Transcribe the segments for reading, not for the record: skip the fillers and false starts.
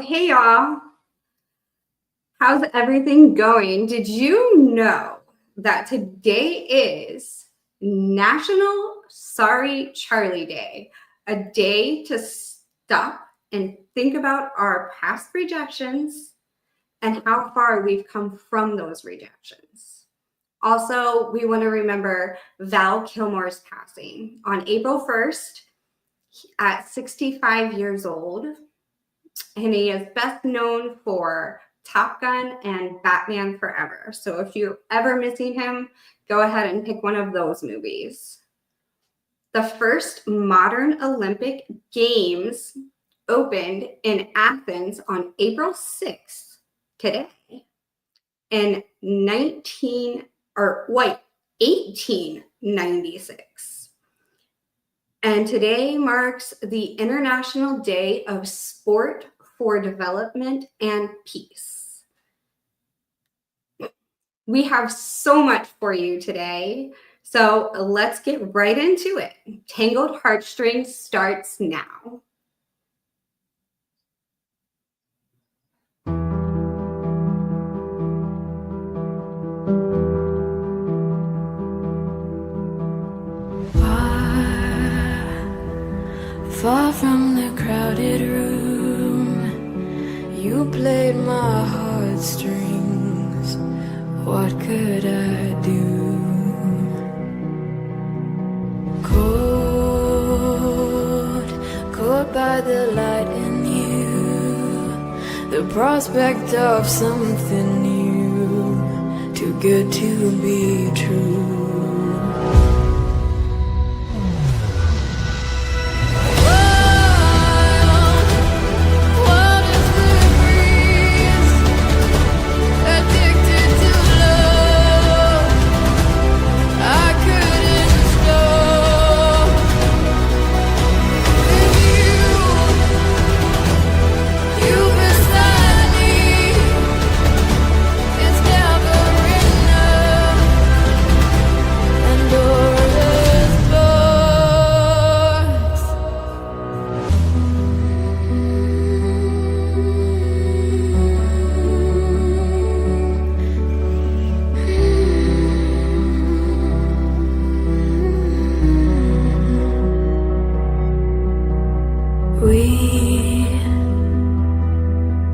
Hey y'all, how's everything going? Did you know that today is National Sorry Charlie Day, a day to stop and think about our past rejections and how far we've come from those rejections. Also, we want to remember Val Kilmer's passing on April 1st at 65 years old. And he is best known for Top Gun and Batman Forever. So if you're ever missing him, go ahead and pick one of those movies. The first modern Olympic Games opened in Athens on April 6th, today, in 1896. And today marks the International Day of Sport for Development and Peace. We have so much for you today, so let's get right into it. Tangled Heartstrings starts now. Far from the crowded room, you played my heartstrings. What could I do? Caught by the light in you, the prospect of something new, too good to be true.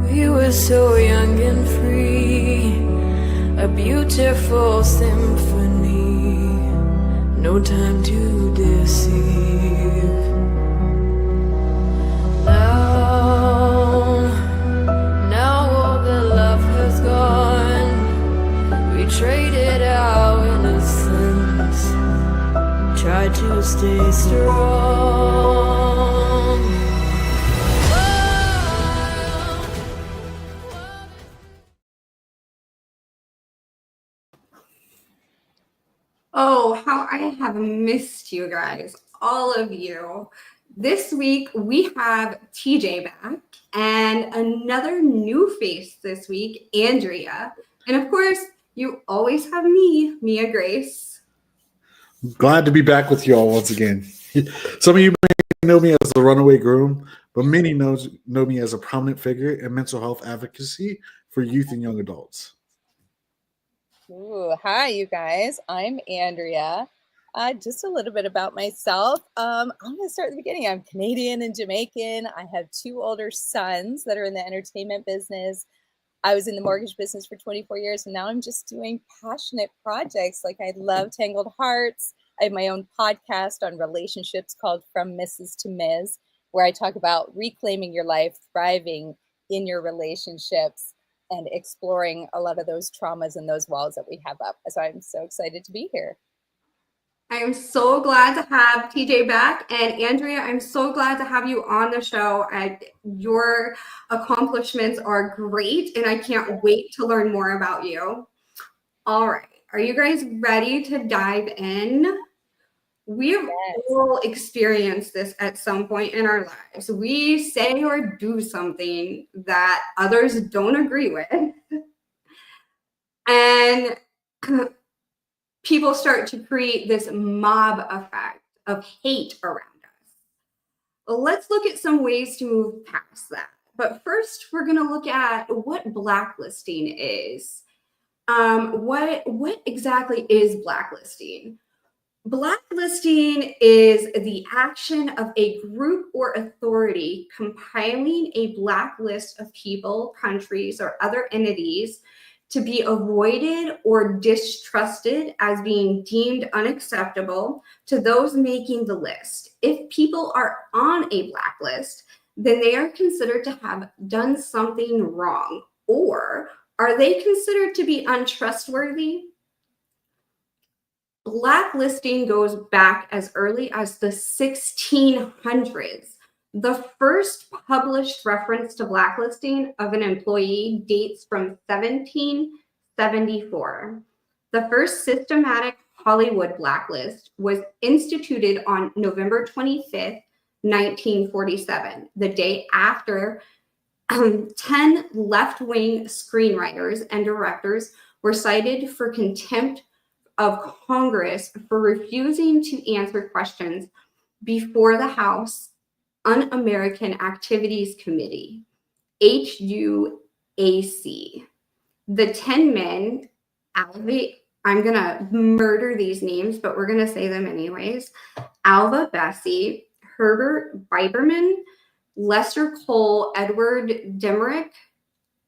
We were so young and free, a beautiful symphony, no time to deceive. Now all the love has gone, we traded our innocence, tried to stay strong. Oh, how I have missed you guys, all of you. This week we have TJ back and another new face this week, Andrea. And of course, you always have me, Mia Grace. Glad to be back with you all once again. Some of you may know me as the runaway groom, but many know me as a prominent figure in mental health advocacy for youth and young adults. Ooh, hi, you guys. I'm Andrea. Just a little bit about myself. I'm going to start at the beginning. I'm Canadian and Jamaican. I have two older sons that are in the entertainment business. I was in the mortgage business for 24 years, and now I'm just doing passionate projects. Like, I love Tangled Hearts. I have my own podcast on relationships called From Mrs. to Ms., where I talk about reclaiming your life, thriving in your relationships, and exploring a lot of those traumas and those walls that we have up. So I'm so excited to be here. I am so glad to have TJ back. And Andrea, I'm so glad to have you on the show. Your accomplishments are great, and I can't wait to learn more about you. All right. Are you guys ready to dive in? We've all experienced this at some point in our lives. We say or do something that others don't agree with. And people start to create this mob effect of hate around us. Let's look at some ways to move past that. But first, we're going to look at what blacklisting is. What exactly is blacklisting? Blacklisting is the action of a group or authority compiling a blacklist of people, countries, or other entities to be avoided or distrusted as being deemed unacceptable to those making the list. If people are on a blacklist, then they are considered to have done something wrong, or are they considered to be untrustworthy? Blacklisting goes back as early as the 1600s. The first published reference to blacklisting of an employee dates from 1774. The first systematic Hollywood blacklist was instituted on November 25th, 1947, the day after 10 left-wing screenwriters and directors were cited for contempt of Congress for refusing to answer questions before the House Un-American Activities Committee, HUAC. The 10 men, I'm going to murder these names, but we're going to say them anyways. Alva Bessie, Herbert Biberman, Lester Cole, Edward Demerick,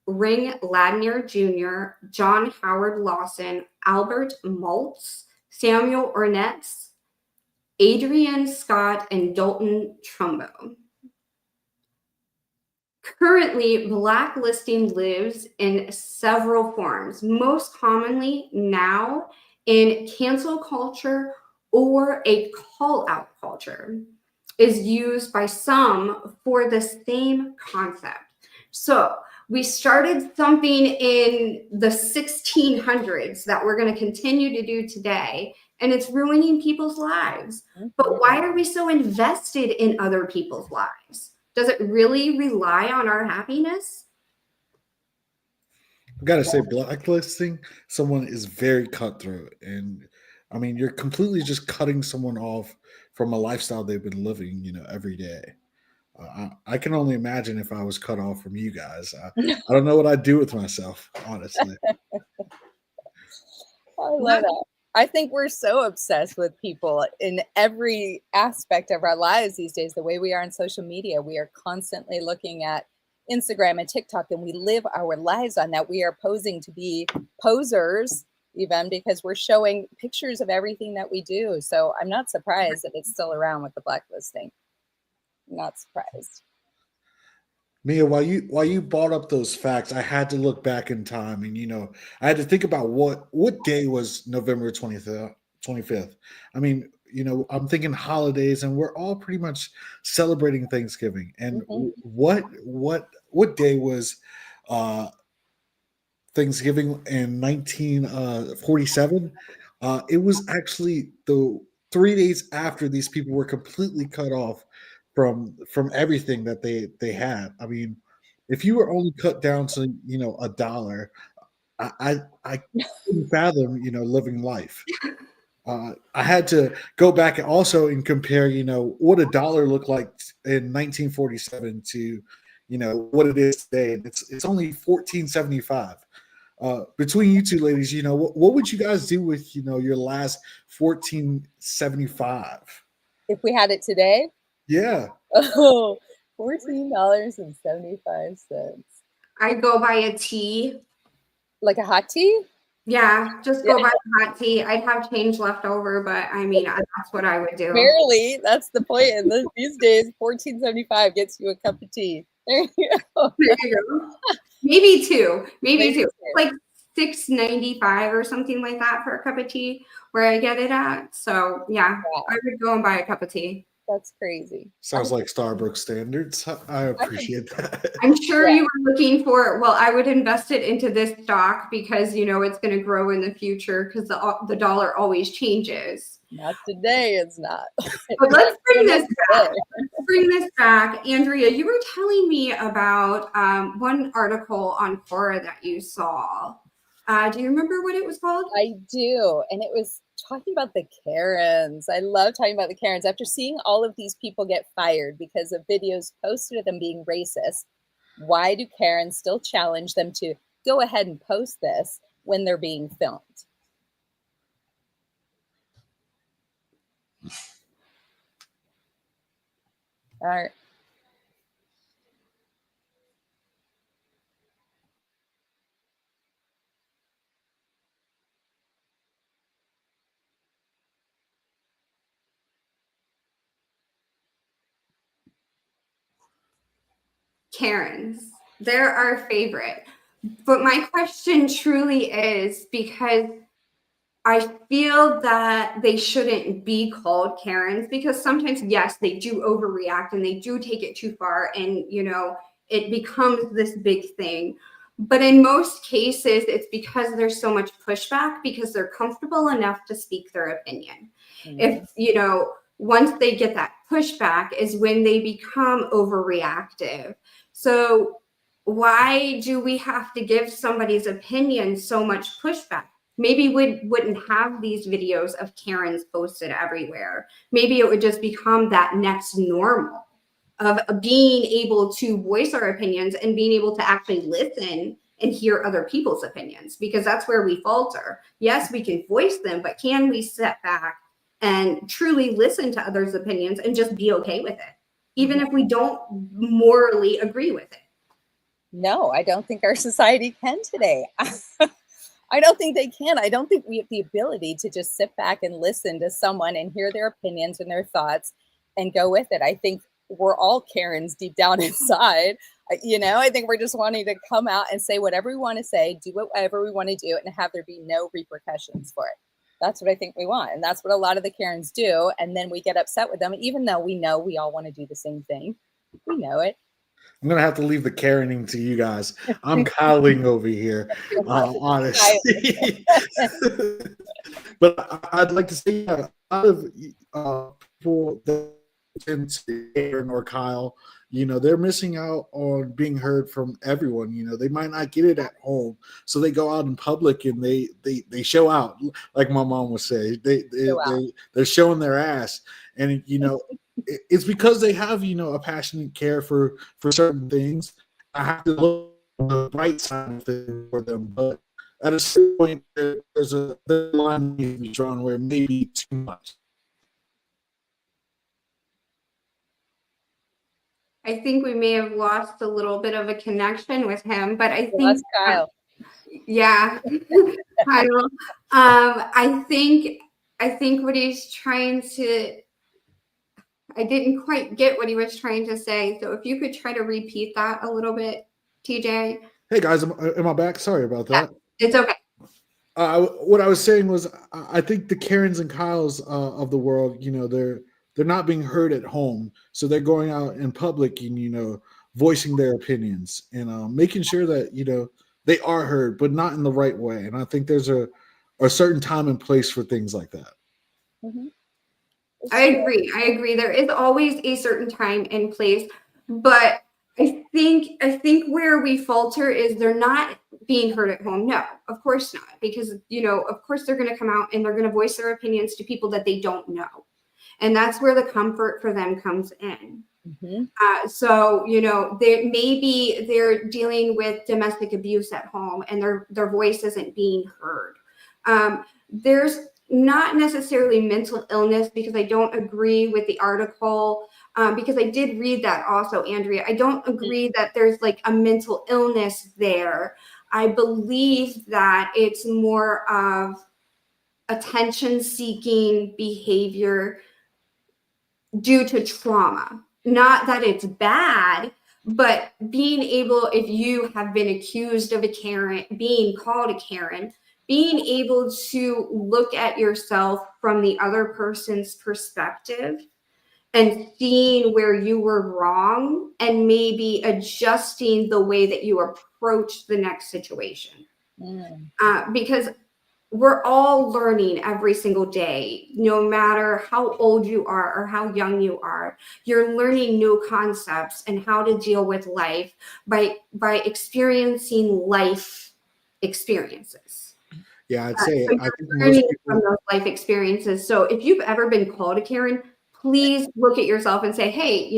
Ring Ladnier Jr., John Howard Lawson, Albert Maltz, Samuel Ornetz, Adrian Scott, and Dalton Trumbo. Currently, blacklisting lives in several forms, most commonly now in cancel culture or a call-out culture, is used by some for the same concept. So we started something in the 1600s that we're going to continue to do today, and it's ruining people's lives. But why are we so invested in other people's lives? Does it really rely on our happiness? I've got to say, blacklisting someone is very cutthroat. And I mean, you're completely just cutting someone off from a lifestyle they've been living, every day. I can only imagine if I was cut off from you guys. I don't know what I'd do with myself, honestly. I love that. I think we're so obsessed with people in every aspect of our lives these days. The way we are on social media, we are constantly looking at Instagram and TikTok, and we live our lives on that. We are posing to be posers, even because we're showing pictures of everything that we do. So I'm not surprised that it's still around with the blacklisting. I'm not surprised. Mia, while you brought up those facts, I had to look back in time, and I had to think about what day was November 25th. I mean, I'm thinking holidays, and we're all pretty much celebrating Thanksgiving. And what day was Thanksgiving in 1947? It was actually the 3 days after these people were completely cut off from everything that they had. I mean, if you were only cut down to a dollar, I couldn't fathom living life. I had to go back and also and compare what a dollar looked like in 1947 to what it is today. And it's only 14.75. Between you two ladies, what would you guys do with your last 14.75? If we had it today, Yeah. oh, $14.75. I'd go buy a tea. Like a hot tea? Yeah, just go buy a hot tea. I'd have change left over, but I mean, that's what I would do. Barely. That's the point. And these days, $14.75 gets you a cup of tea. There you go. There you go. Maybe two. Like $6.95 or something like that for a cup of tea where I get it at. So yeah, I would go and buy a cup of tea. That's crazy. Sounds like Starbucks standards. I appreciate that. I'm sure you were looking for, well, I would invest it into this stock because, it's going to grow in the future because the dollar always changes. Not today, it's not. But let's bring this back. Andrea, you were telling me about one article on Quora that you saw. Do you remember what it was called? I do. And it was talking about the Karens. I love talking about the Karens. After seeing all of these people get fired because of videos posted of them being racist, Why do Karens still challenge them to go ahead and post this when they're being filmed? All right. Karens. They're our favorite. But my question truly is because I feel that they shouldn't be called Karens because sometimes, yes, they do overreact and they do take it too far and, it becomes this big thing. But in most cases, it's because there's so much pushback because they're comfortable enough to speak their opinion. Mhm. If, once they get that pushback is when they become overreactive. So why do we have to give somebody's opinion so much pushback? Maybe we wouldn't have these videos of Karens posted everywhere. Maybe it would just become that next normal of being able to voice our opinions and being able to actually listen and hear other people's opinions, because that's where we falter. Yes, we can voice them, but can we step back and truly listen to others' opinions and just be okay with it, even if we don't morally agree with it? No, I don't think our society can today. I don't think they can. I don't think we have the ability to just sit back and listen to someone and hear their opinions and their thoughts and go with it. I think we're all Karens deep down inside. I think we're just wanting to come out and say whatever we want to say, do whatever we want to do, and have there be no repercussions for it. That's what I think we want. And that's what a lot of the Karens do. And then we get upset with them, even though we know we all want to do the same thing. We know it. I'm gonna have to leave the caring to you guys. I'm coddling over here, honestly. But I'd like to say a lot of people that tend to Aaron or Kyle, they're missing out on being heard from everyone. They might not get it at home, so they go out in public and they show out, like my mom would say. They're showing their ass, and it's because they have a passionate care for certain things. I have to look on the bright side of things for them, but at a certain point, there's a line needs to be drawn where maybe too much. I think we may have lost a little bit of a connection with him, but I Well, think, that's Kyle. yeah, Kyle. I think what he's trying to. I didn't quite get what he was trying to say. So if you could try to repeat that a little bit, TJ. Hey guys, am I back? Sorry about that. Yeah, it's okay. What I was saying was, I think the Karens and Kyles of the world, they're not being heard at home, so they're going out in public and voicing their opinions and making sure that they are heard, but not in the right way. And I think there's a certain time and place for things like that. Mm-hmm. I agree. There is always a certain time and place, but I think where we falter is they're not being heard at home. No, of course not, because of course they're going to come out and they're going to voice their opinions to people that they don't know, and that's where the comfort for them comes in. Mm-hmm. So maybe they're dealing with domestic abuse at home and their voice isn't being heard. There's not necessarily mental illness, because I don't agree with the article, because I did read that also, Andrea. I don't agree that there's like a mental illness there. I believe that it's more of attention-seeking behavior due to trauma. Not that it's bad, but being able, if you have been accused of a Karen, being called a Karen, being able to look at yourself from the other person's perspective and seeing where you were wrong and maybe adjusting the way that you approach the next situation. Because we're all learning every single day, no matter how old you are or how young you are. You're learning new concepts and how to deal with life by experiencing life experiences. Yeah, I'd say So I you're think most learning people. from those life experiences. So if you've ever been called a Karen, please look at yourself and say, hey,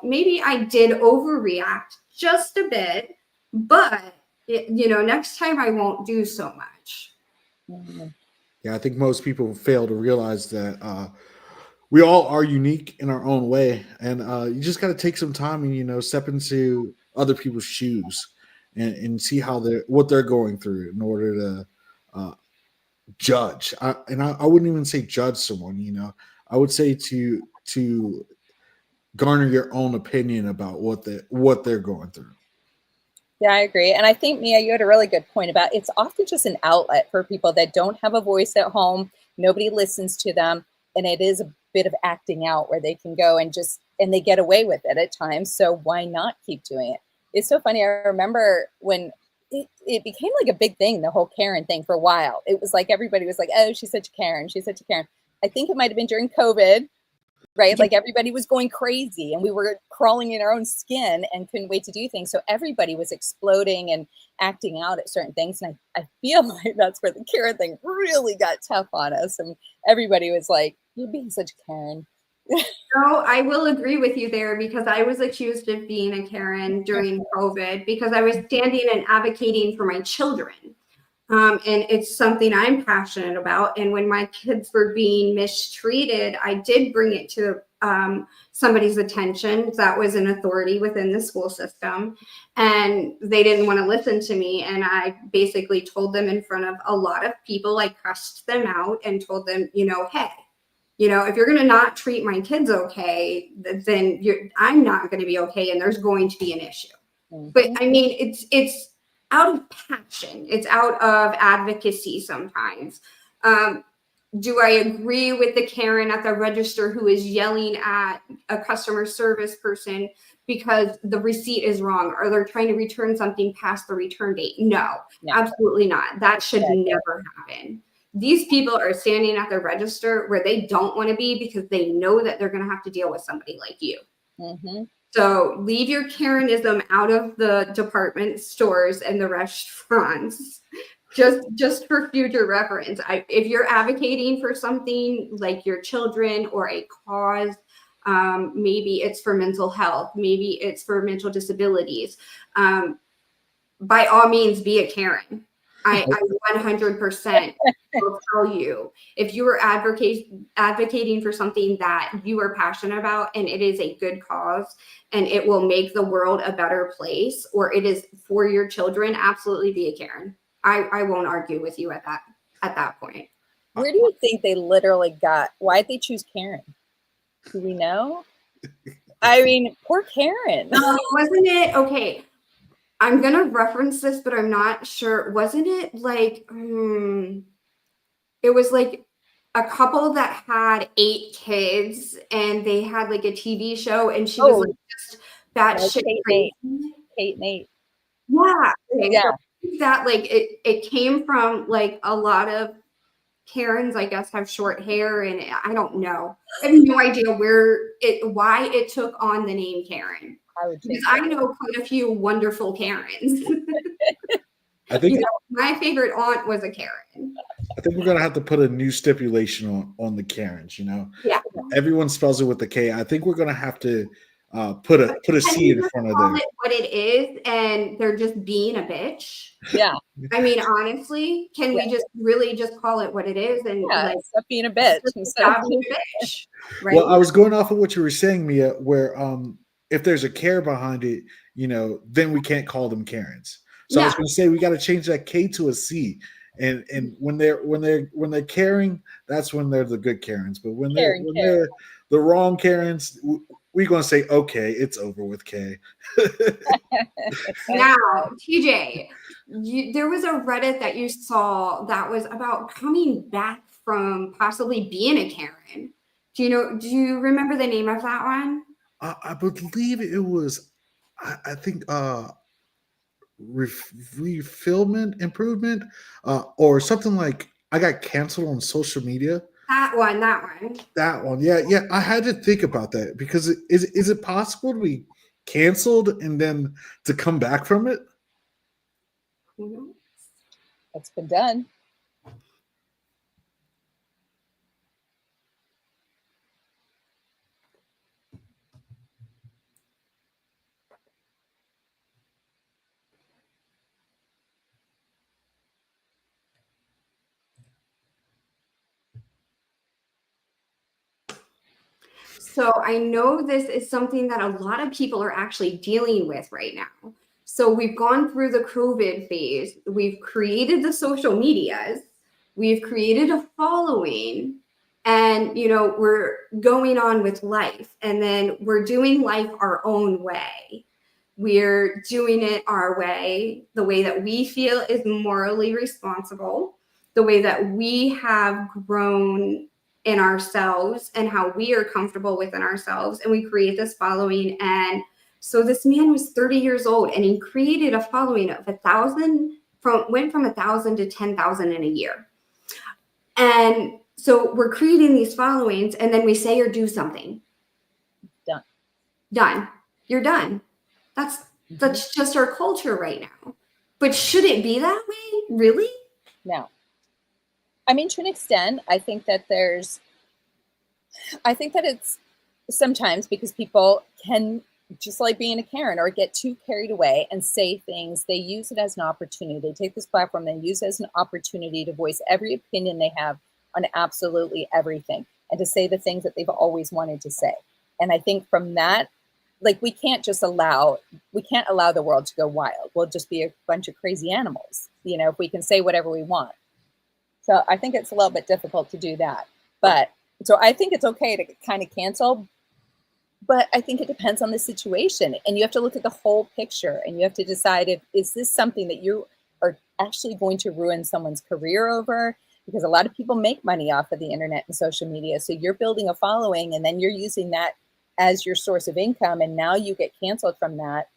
maybe I did overreact just a bit, but next time I won't do so much. Mhm. Yeah, I think most people fail to realize that we all are unique in our own way, and you just got to take some time and step into other people's shoes and see how what they're going through in order to uh, judge. I wouldn't even say judge someone. I would say to garner your own opinion about what they're going through. Yeah, I agree. And I think, Mia, you had a really good point about it's often just an outlet for people that don't have a voice at home. Nobody listens to them. And it is a bit of acting out where they can go and they get away with it at times. So why not keep doing it? It's so funny. I remember when it became like a big thing, the whole Karen thing for a while. It was like everybody was like, oh, she's such a Karen. She's such a Karen. I think it might have been during COVID, right? Like everybody was going crazy and we were crawling in our own skin and couldn't wait to do things. So everybody was exploding and acting out at certain things. And I feel like that's where the Karen thing really got tough on us. And everybody was like, you're being such a Karen. No, I will agree with you there because I was accused of being a Karen during COVID because I was standing and advocating for my children. And it's something I'm passionate about. And when my kids were being mistreated, I did bring it to somebody's attention that was an authority within the school system. And they didn't want to listen to me. And I basically told them in front of a lot of people, I cussed them out and told them, hey, if you're going to not treat my kids okay, then I'm not going to be okay. And there's going to be an issue. Mhm. But I mean, it's out of passion. It's out of advocacy sometimes. Do I agree with the Karen at the register who is yelling at a customer service person because the receipt is wrong or they're trying to return something past the return date? No, absolutely not. That should never happen. These people are standing at the register where they don't want to be because they know that they're going to have to deal with somebody like you. Mm-hmm. So leave your Karenism out of the department stores and the restaurants, just for future reference. If you're advocating for something like your children or a cause, maybe it's for mental health, maybe it's for mental disabilities. By all means, be a Karen. I 100% will tell you if you are advocating for something that you are passionate about and it is a good cause and it will make the world a better place or it is for your children, absolutely be a Karen. I won't argue with you at that point. Where do you think they literally why'd they choose Karen? Do we know? I mean, poor Karen. Wasn't it okay? I'm gonna reference this, but I'm not sure. Wasn't it like it was like a couple that had 8 kids and they had like a TV show and she was like just batshit crazy. Kate Nate. Yeah. Okay. Yeah. So that like it came from like a lot of Karens, I guess, have short hair and I don't know. I have no idea why it took on the name Karen. Because I know quite a few wonderful Karens. I think my favorite aunt was a Karen. I think we're gonna have to put a new stipulation on the Karens. Yeah. Everyone spells it with the K. I think we're gonna have to put a C in front of call there. it what it is, and they're just being a bitch. Yeah. I mean, honestly, can we just really just call it what it is and stop being a bitch stop being a bitch? Right? Well, I was going off of what you were saying, Mia, where if there's a care behind it, then we can't call them Karens. So I was going to say we got to change that K to a C, and when they're caring, that's when they're the good Karens. But when they're the wrong Karens, we're going to say okay, it's over with K. Now, TJ, there was a Reddit that you saw that was about coming back from possibly being a Karen. Do you remember the name of that one? I believe it was, I think, refillment improvement, or something like I got canceled on social media. That one. Yeah. I had to think about that because is it possible to be canceled and then to come back from it? It's been done. So I know this is something that a lot of people are actually dealing with right now. So we've gone through the COVID phase. We've created the social medias. We've created a following, and we're going on with life, and then we're doing life our own way. We're doing it our way, the way that we feel is morally responsible, the way that we have grown in ourselves and how we are comfortable within ourselves. And we create this following. And so this man was 30 years old and he created a following of 1,000, went from 1,000 to 10,000 in a year. And so we're creating these followings, and then we say or do something. Done. You're done. That's just our culture right now. But should it be that way? Really? No. I mean, to an extent, I think that it's sometimes because people can, just like being a Karen, or get too carried away and say things. They use it as an opportunity. They take this platform and use it as an opportunity to voice every opinion they have on absolutely everything, and to say the things that they've always wanted to say. And I think from that, like, we can't allow the world to go wild. We'll just be a bunch of crazy animals, if we can say whatever we want. So I think it's a little bit difficult to do that. But so I think it's okay to kind of cancel, but I think it depends on the situation. And you have to look at the whole picture, and you have to decide, is this something that you are actually going to ruin someone's career over? Because a lot of people make money off of the internet and social media. So you're building a following, and then you're using that as your source of income, and now you get canceled from that.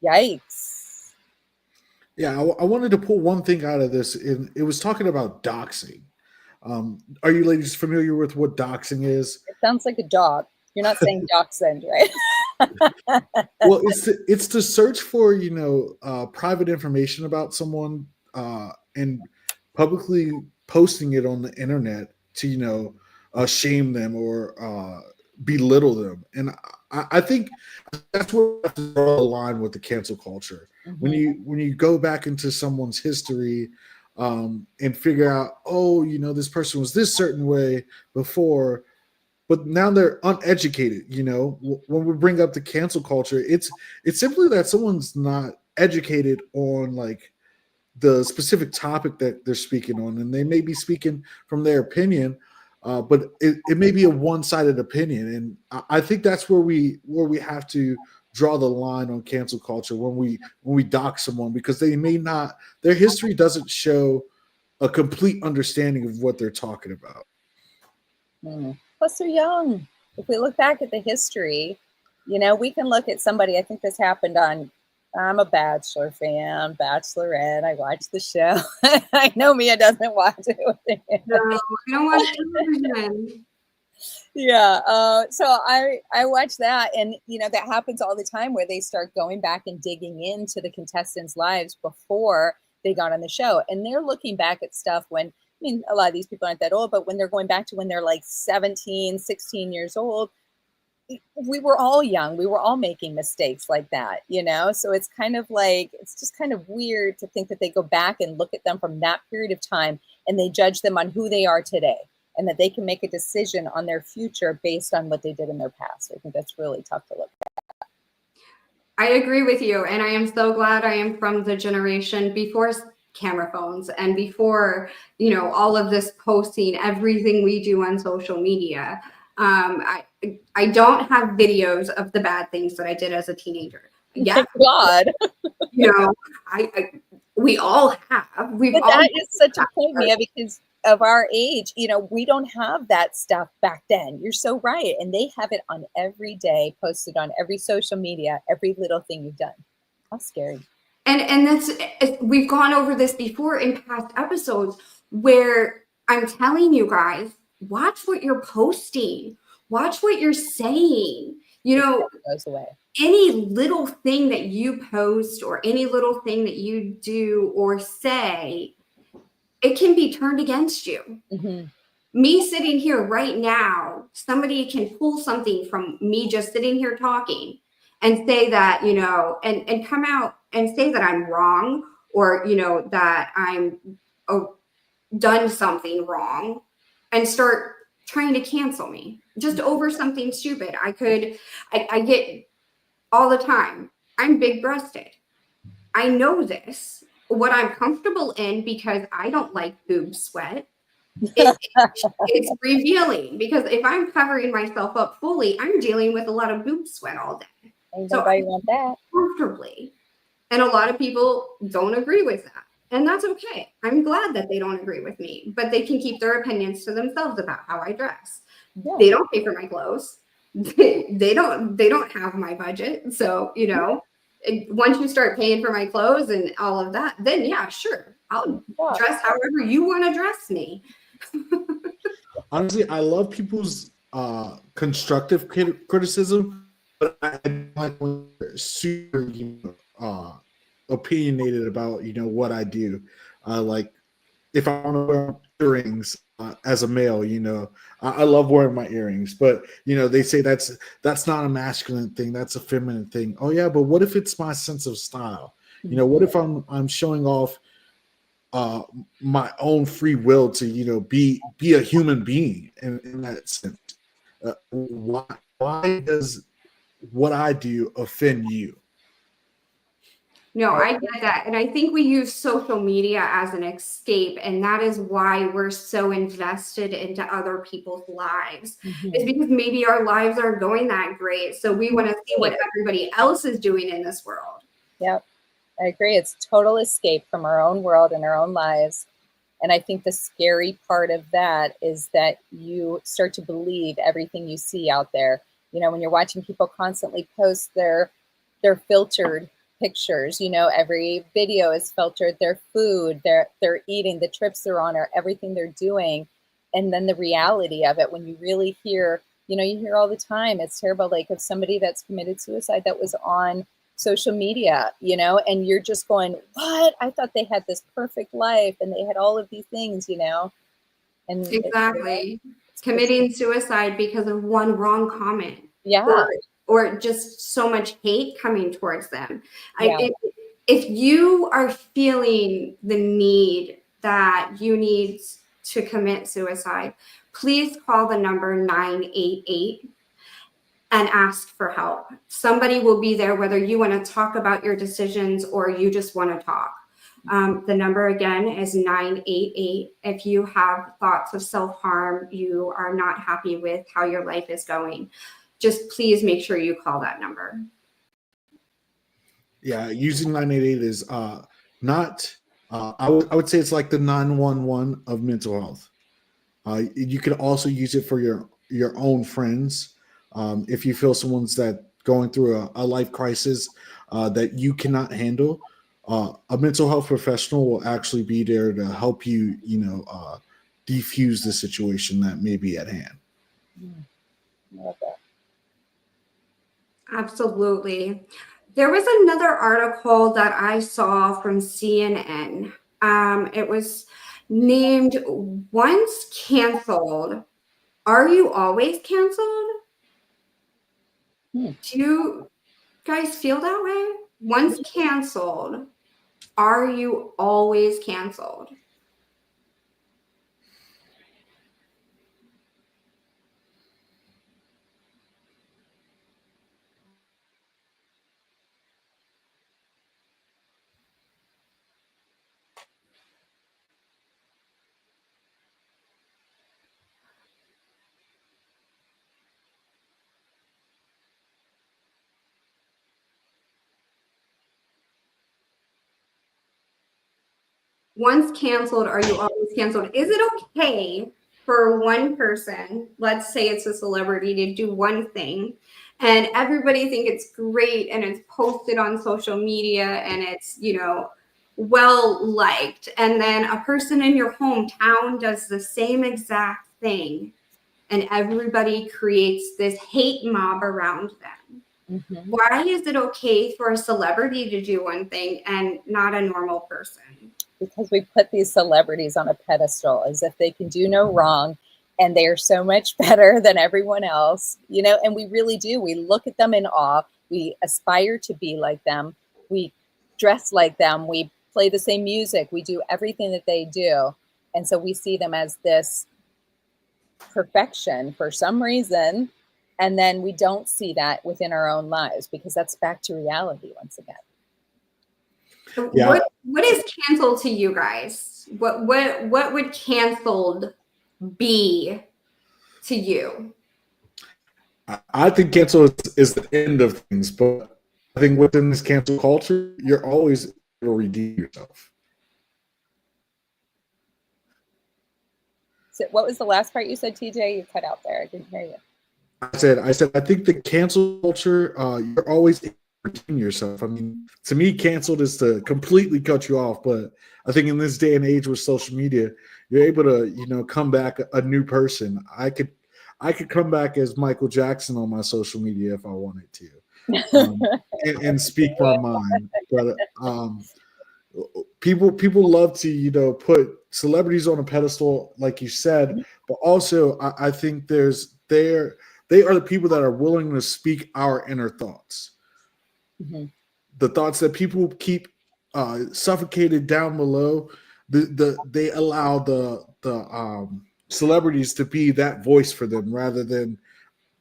Yikes. Yeah, I wanted to pull one thing out of this. It was talking about doxing. Are you ladies familiar with what doxing is? It sounds like a dog. You're not saying dachshund, right? Well, it's to search for private information about someone and publicly posting it on the internet to shame them or belittle them. And I think that's where we have to draw a line with the cancel culture. Mm-hmm. When you go back into someone's history and figure out, this person was this certain way before, but now they're uneducated. When we bring up the cancel culture, it's simply that someone's not educated on like the specific topic that they're speaking on, and they may be speaking from their opinion, but it may be a one-sided opinion. And I think that's where we have to draw the line on cancel culture when we dox someone, because they may not, their history doesn't show a complete understanding of what they're talking about. Plus they're young. If we look back at the history, we can look at somebody. I think this happened on, I'm a Bachelor fan, Bachelorette. I watch the show. I know Mia doesn't watch it. No, I don't watch television. Yeah. So I watch that, and that happens all the time, where they start going back and digging into the contestants' lives before they got on the show, and they're looking back at stuff when, a lot of these people aren't that old, but when they're going back to when they're like 17, 16 years old, we were all young. We were all making mistakes like that, So it's kind of like, it's just kind of weird to think that they go back and look at them from that period of time, and they judge them on who they are today, and that they can make a decision on their future based on what they did in their past. I think that's really tough to look at. I agree with you. And I am so glad I am from the generation before camera phones and before, all of this posting, everything we do on social media. I don't have videos of the bad things that I did as a teenager. Yeah. Thank God. We all have. That is such a point, Mia, because of our age, we don't have that stuff back then. You're so right. And they have it on every day, posted on every social media, every little thing you've done. How scary. And that's, we've gone over this before in past episodes, where I'm telling you guys, watch what you're posting, watch what you're saying. It goes away. Any little thing that you post or any little thing that you do or say, it can be turned against you. Mm-hmm. Me sitting here right now, somebody can pull something from me just sitting here talking and say that, and come out and say that I'm wrong, or, that I'm done something wrong, and start trying to cancel me. just over something stupid. I get all the time. I'm big breasted. I know this. What I'm comfortable in, because I don't like boob sweat. It's revealing, because if I'm covering myself up fully, I'm dealing with a lot of boob sweat all day. Ain't So nobody want that. comfortably. And a lot of people don't agree with that. And that's okay. I'm glad that they don't agree with me, but they can keep their opinions to themselves about how I dress. Yeah. They don't pay for my clothes. They don't have my budget. So, once you start paying for my clothes and all of that, then yeah, sure. I'll dress however you want to dress me. Honestly, I love people's constructive criticism, but I don't like when they're super opinionated about what I do. Like if I want to wear earrings as a male, I love wearing my earrings, but they say that's not a masculine thing, that's a feminine thing. Oh yeah, but what if it's my sense of style? What if I'm showing off my own free will to be a human being in that sense? Why does what I do offend you? No, I get that. And I think we use social media as an escape. And that is why we're so invested into other people's lives. Is because maybe our lives aren't going that great. So we want to see what everybody else is doing in this world. Yep. I agree. It's total escape from our own world and our own lives. And I think the scary part of that is that you start to believe everything you see out there. When you're watching people constantly post their filtered pictures, every video is filtered, their food, they're eating, the trips they're on, or everything they're doing. And then the reality of it, when you really hear, you hear all the time, it's terrible, like of somebody that's committed suicide that was on social media, and you're just going, what? I thought they had this perfect life and they had all of these things, and exactly. Committing suicide because of one wrong comment. Yeah. Or just so much hate coming towards them. Yeah. If you are feeling the need that you need to commit suicide, please call the number 988 and ask for help. Somebody will be there, whether you want to talk about your decisions or you just want to talk. The number again is 988. If you have thoughts of self-harm, you are not happy with how your life is going, just please make sure you call that number. Yeah, using 988 is not, I would say it's like the 911 of mental health. You can also use it for your own friends. If you feel someone's going through a life crisis that you cannot handle, a mental health professional will actually be there to help you, defuse the situation that may be at hand. I love that. Absolutely. There was another article that I saw from CNN. It was named "Once Canceled, Are You Always Canceled?" Do you guys feel that way? Once canceled, are you always canceled? Once canceled, are you always canceled? Is it okay for one person, let's say it's a celebrity, to do one thing and everybody think it's great and it's posted on social media and it's, well liked, and then a person in your hometown does the same exact thing and everybody creates this hate mob around them? Why is it okay for a celebrity to do one thing and not a normal person? Because we put these celebrities on a pedestal as if they can do no wrong and they are so much better than everyone else, and we really do. We look at them in awe. We aspire to be like them. We dress like them. We play the same music. We do everything that they do. And so we see them as this perfection for some reason, and then we don't see that within our own lives because that's back to reality once again. Yeah. What is canceled to you guys? What would canceled be to you? I think cancel is the end of things, but I think within this cancel culture, you're always able to redeem yourself. So what was the last part you said, TJ? You cut out there. I didn't hear you. I said, I think the cancel culture, you're always able to redeem yourself. I mean, to me, canceled is to completely cut you off, but I think in this day and age with social media, you're able to, come back a new person. I could come back as Michael Jackson on my social media if I wanted to, and speak my mind. But people love to put celebrities on a pedestal, like you said, but also I think they are the people that are willing to speak our inner thoughts, the thoughts that people keep suffocated down below. They allow the celebrities to be that voice for them rather than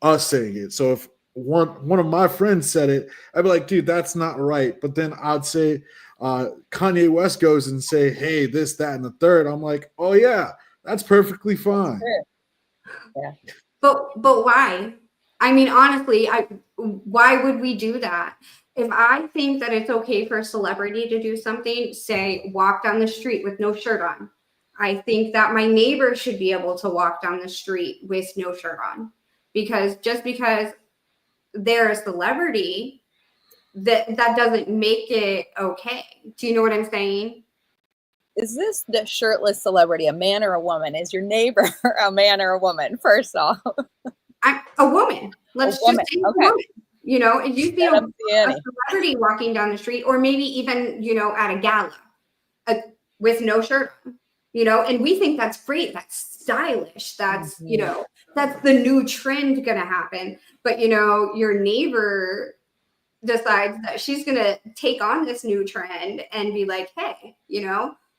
us saying it. So if one of my friends said it, I'd be like, dude, that's not right. But then I'd say Kanye West goes and say, hey, this, that, and the third. I'm like, oh yeah, that's perfectly fine. Yeah. But why? I mean, honestly, why would we do that? If I think that it's okay for a celebrity to do something, say walk down the street with no shirt on, I think that my neighbor should be able to walk down the street with no shirt on. Because just because they're a celebrity, that doesn't make it okay. Do you know what I'm saying? Is this the shirtless celebrity a man or a woman? Is your neighbor a man or a woman? First off, I'm a woman. Let's woman. just say Okay. a woman. If you see I don't see a any. celebrity walking down the street, or maybe even at a gala with no shirt on, and we think that's great, that's stylish, that's that's the new trend gonna happen. But your neighbor decides that she's gonna take on this new trend and be like, hey,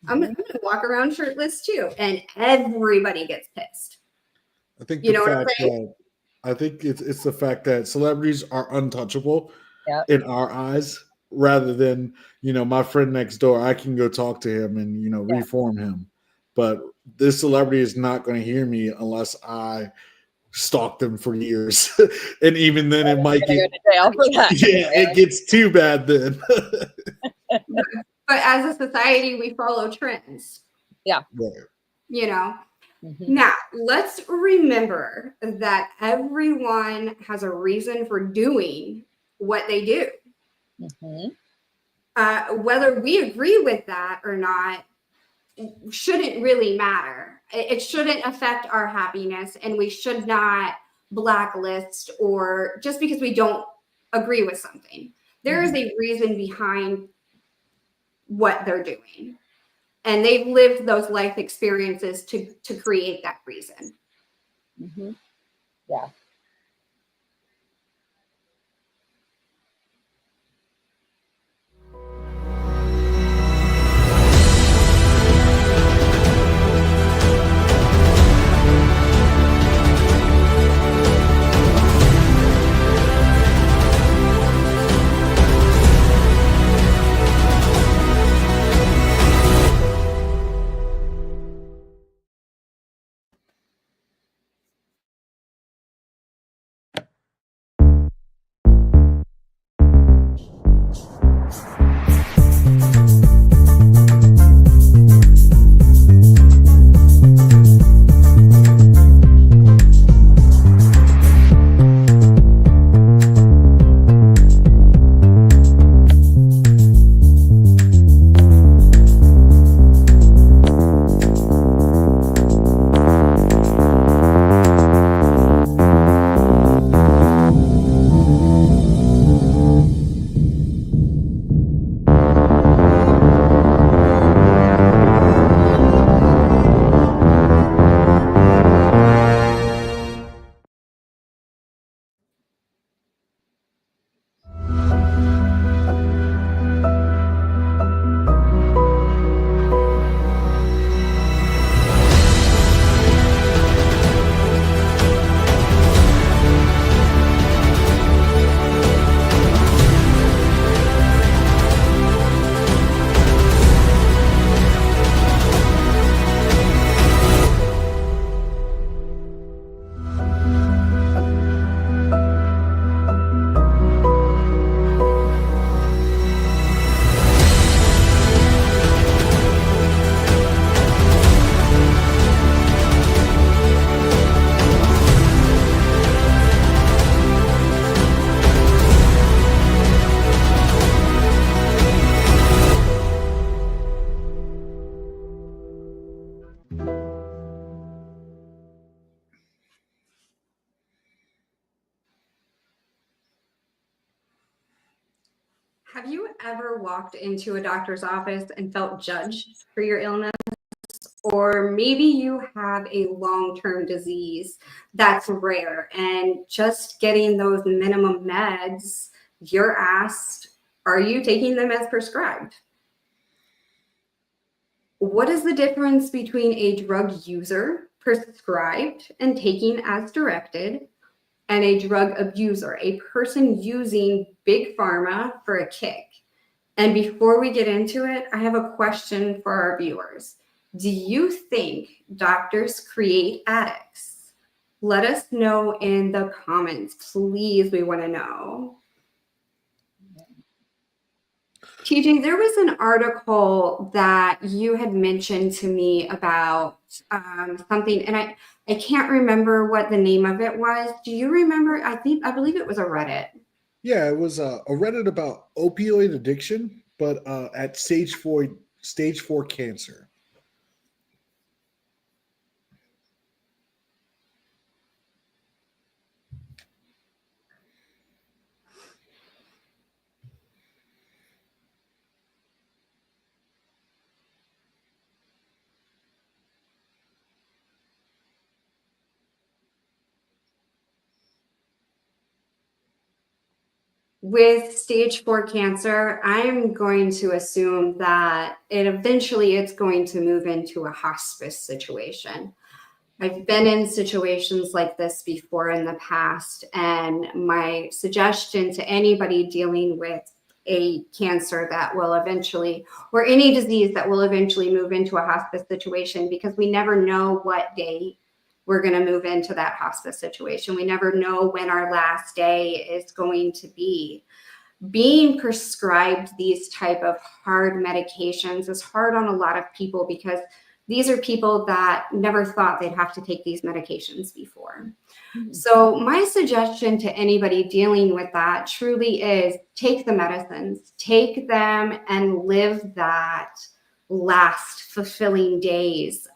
I'm gonna walk around shirtless too, and everybody gets pissed. I think You know what I'm saying? I think it's the fact that celebrities are untouchable Yep. in our eyes, rather than my friend next door. I can go talk to him and reform him, but this celebrity is not going to hear me unless I stalk them for years, and even then it might get to jail for that. Yeah, it gets too bad then. But as a society, we follow trends. Yeah. Right. Now, let's remember that everyone has a reason for doing what they do. Whether we agree with that or not shouldn't really matter. It shouldn't affect our happiness, and we should not blacklist or just because we don't agree with something. There is a reason behind what they're doing. And they've lived those life experiences to create that reason. Yeah. Have you ever walked into a doctor's office and felt judged for your illness? Or maybe you have a long-term disease that's rare and just getting those minimum meds, you're asked, are you taking them as prescribed? What is the difference between a drug user prescribed and taking as directed and a drug abuser, a person using big pharma for a kick? And before we get into it, I have a question for our viewers. Do you think doctors create addicts? Let us know in the comments, please. We want to know. TJ, there was an article that you had mentioned to me about something, and I can't remember what the name of it was. Do you remember? I believe it was a Reddit. Yeah, it was a Reddit about opioid addiction, but at stage 4 cancer. With stage 4 cancer, I'm going to assume that it's going to move into a hospice situation. I've been in situations like this before in the past, and my suggestion to anybody dealing with a cancer that will eventually, or any disease that will eventually move into a hospice situation, because we never know what day we're going to move into that hospice situation. We never know when our last day is going to be. Being prescribed these type of hard medications is hard on a lot of people because these are people that never thought they'd have to take these medications before. Mm-hmm. So my suggestion to anybody dealing with that truly is take the medicines, take them and live that last fulfilling days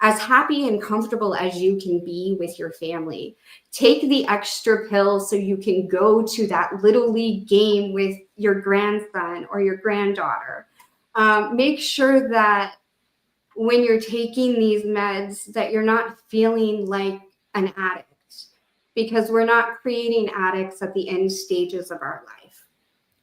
as happy and comfortable as you can be with your family. Take the extra pills so you can go to that little league game with your grandson or your granddaughter. Make sure that when you're taking these meds that you're not feeling like an addict, because we're not creating addicts at the end stages of our life.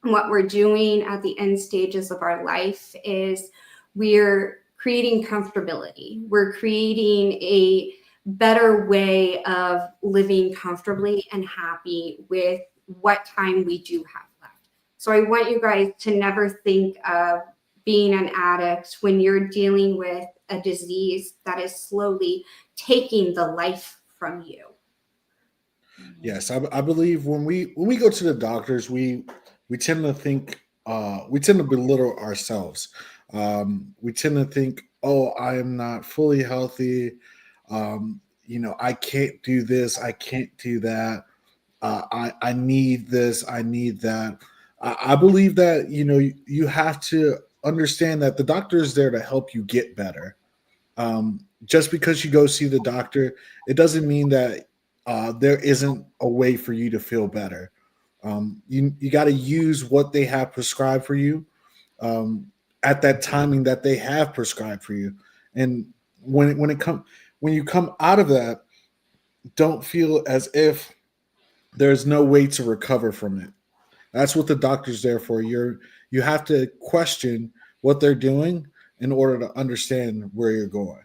What we're doing at the end stages of our life is we're creating comfortability. We're creating a better way of living comfortably and happy with what time we do have left. So I want you guys to never think of being an addict when you're dealing with a disease that is slowly taking the life from you. Yes, I believe when we go to the doctors, we tend to think we tend to belittle ourselves. We tend to think, oh, I am not fully healthy. I can't do this. I can't do that. I need this. I need that. I believe that you have to understand that the doctor is there to help you get better. Just because you go see the doctor, it doesn't mean that there isn't a way for you to feel better. You got to use what they have prescribed for you at that timing that they have prescribed for you. And when you come out of that, don't feel as if there's no way to recover from it. That's what the doctor's there for. You have to question what they're doing in order to understand where you're going.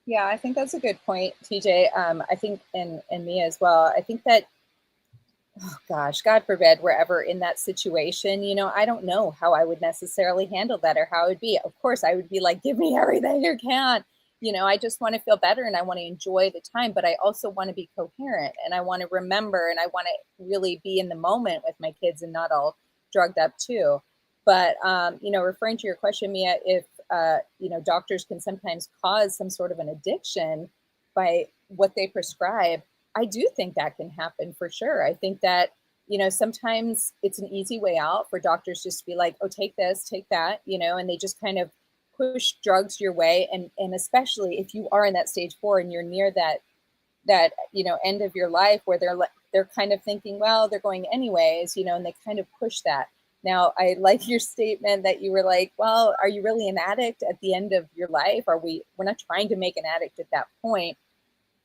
Yeah, I think that's a good point, TJ. I think, and me as well. I think that, oh gosh, God forbid we're ever in that situation. I don't know how I would necessarily handle that or how it would be. Of course, I would be like, give me everything you can. I just want to feel better and I want to enjoy the time, but I also want to be coherent and I want to remember and I want to really be in the moment with my kids and not all drugged up too. But, referring to your question, Mia, if, doctors can sometimes cause some sort of an addiction by what they prescribe, I do think that can happen for sure. I think that, sometimes it's an easy way out for doctors just to be like, oh, take this, take that, and they just kind of push drugs your way. And especially if you are in that stage 4 and you're near that that, you know, end of your life where they're kind of thinking, well, they're going anyways, you know, and they kind of push that. Now, I like your statement that you were like, well, are you really an addict at the end of your life? We're not trying to make an addict at that point.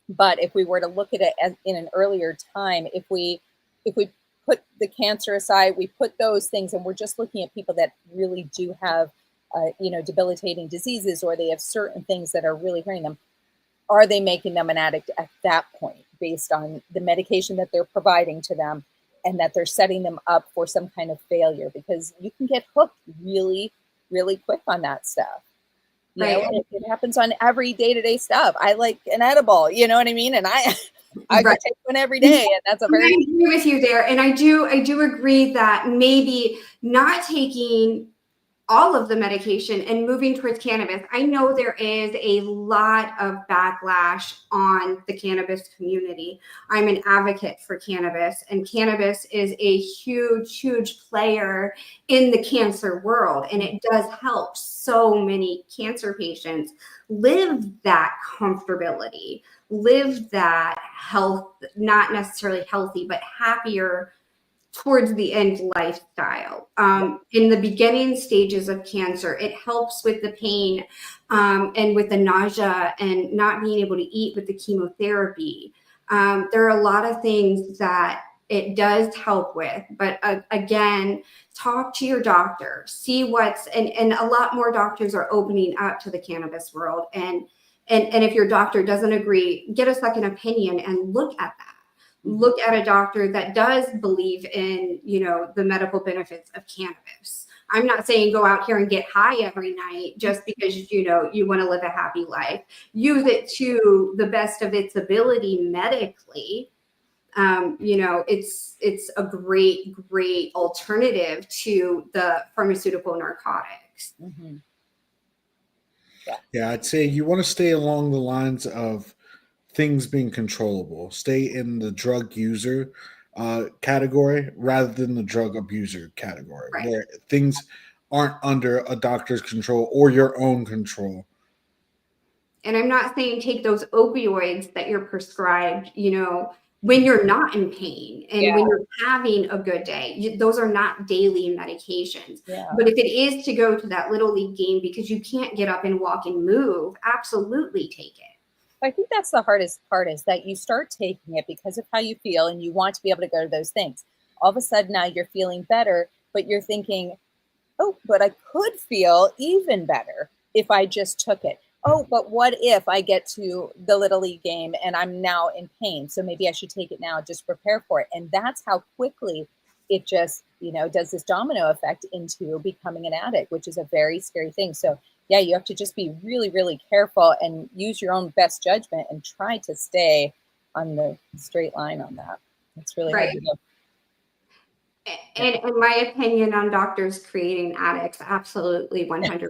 But if we were to look at it as in an earlier time, if we put the cancer aside, we put those things, and we're just looking at people that really do have, you know, debilitating diseases, or they have certain things that are really hurting them. Are they making them an addict at that point based on the medication that they're providing to them, and that they're setting them up for some kind of failure? Because you can get hooked really, really quick on that stuff. You Right. know, it happens on every day-to-day stuff. I like an edible, you know what I mean? And I Right. could take one every day, and that's a I very agree with you there, and I do agree that maybe not taking all of the medication and moving towards cannabis. I know there is a lot of backlash on the cannabis community. I'm an advocate for cannabis, and cannabis is a huge, huge player in the cancer world, and it does help so many cancer patients live that comfortability, live that health, not necessarily healthy, but happier towards the end lifestyle. In the beginning stages of cancer, it helps with the pain and with the nausea and not being able to eat with the chemotherapy. There are a lot of things that it does help with, but again, talk to your doctor, see and a lot more doctors are opening up to the cannabis world. And if your doctor doesn't agree, get a second opinion and look at that. Look at a doctor that does believe in, you know, the medical benefits of cannabis. I'm not saying go out here and get high every night just because, you know, you want to live a happy life. Use it to the best of its ability medically. You know, it's a great alternative to the pharmaceutical narcotics. Mm-hmm. Yeah, I'd say you want to stay along the lines of things being controllable. Stay in the drug user category rather than the drug abuser category, Right. where things aren't under a doctor's control or your own control. And I'm not saying take those opioids that you're prescribed, you know, when you're not in pain and when you're having a good day. Those are not daily medications. Yeah. But if it is to go to that little league game because you can't get up and walk and move, absolutely take it. I think that's the hardest part, is that you start taking it because of how you feel and you want to be able to go to those things. All of a sudden now you're feeling better, but you're thinking, oh, but I could feel even better if I just took it. Oh, but what if I get to the Little League game and I'm now in pain? So maybe I should take it now, just prepare for it. And that's how quickly it just, you know, does this domino effect into becoming an addict, which is a very scary thing. So yeah, you have to just be really, really careful and use your own best judgment and try to stay on the straight line on that. It's really hard to do. And in my opinion on doctors creating addicts, absolutely 100%.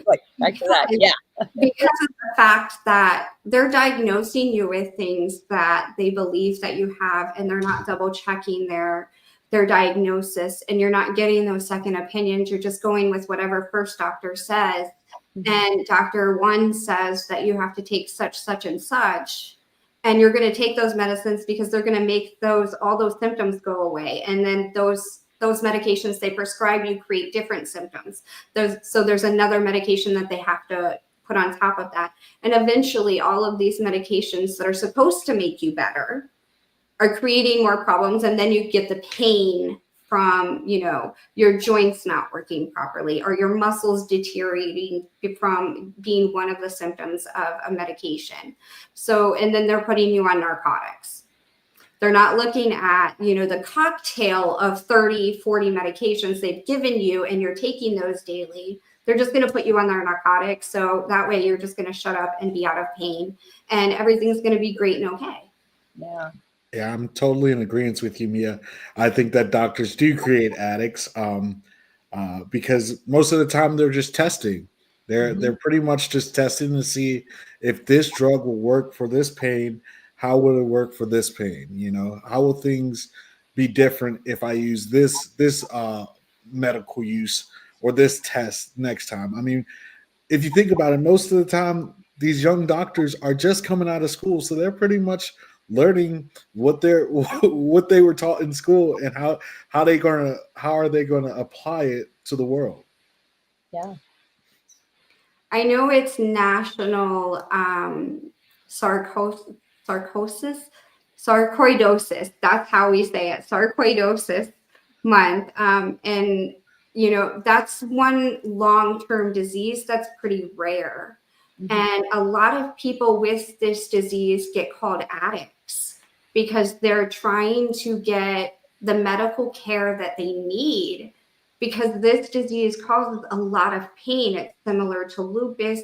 Like, back to that, yeah. Because of the fact that they're diagnosing you with things that they believe that you have, and they're not double checking their diagnosis, and you're not getting those second opinions. You're just going with whatever first doctor says. And Dr. One says that you have to take such and such, and you're going to take those medicines because they're going to make all those symptoms go away. And then those medications they prescribe you create different symptoms. So there's another medication that they have to put on top of that. And eventually all of these medications that are supposed to make you better are creating more problems. And then you get the pain from, you know, your joints not working properly or your muscles deteriorating from being one of the symptoms of a medication. So, and then they're putting you on narcotics. They're not looking at, you know, the cocktail of 30, 40 medications they've given you and you're taking those daily. They're just going to put you on their narcotics. So that way you're just going to shut up and be out of pain and everything's going to be great and okay. Yeah. Yeah, I'm totally in agreement with you, Mia. I think that doctors do create addicts because most of the time they're just testing. They're pretty much just testing to see if this drug will work for this pain. How will it work for this pain? You know, how will things be different if I use this medical use or this test next time? I mean, if you think about it, most of the time these young doctors are just coming out of school, so they're pretty much learning what they were taught in school and how are they gonna apply it to the world. Yeah. I know it's National sarcoidosis. That's how we say it, sarcoidosis month. And that's one long-term disease that's pretty rare. And a lot of people with this disease get called addicts because they're trying to get the medical care that they need, because this disease causes a lot of pain. It's similar to lupus,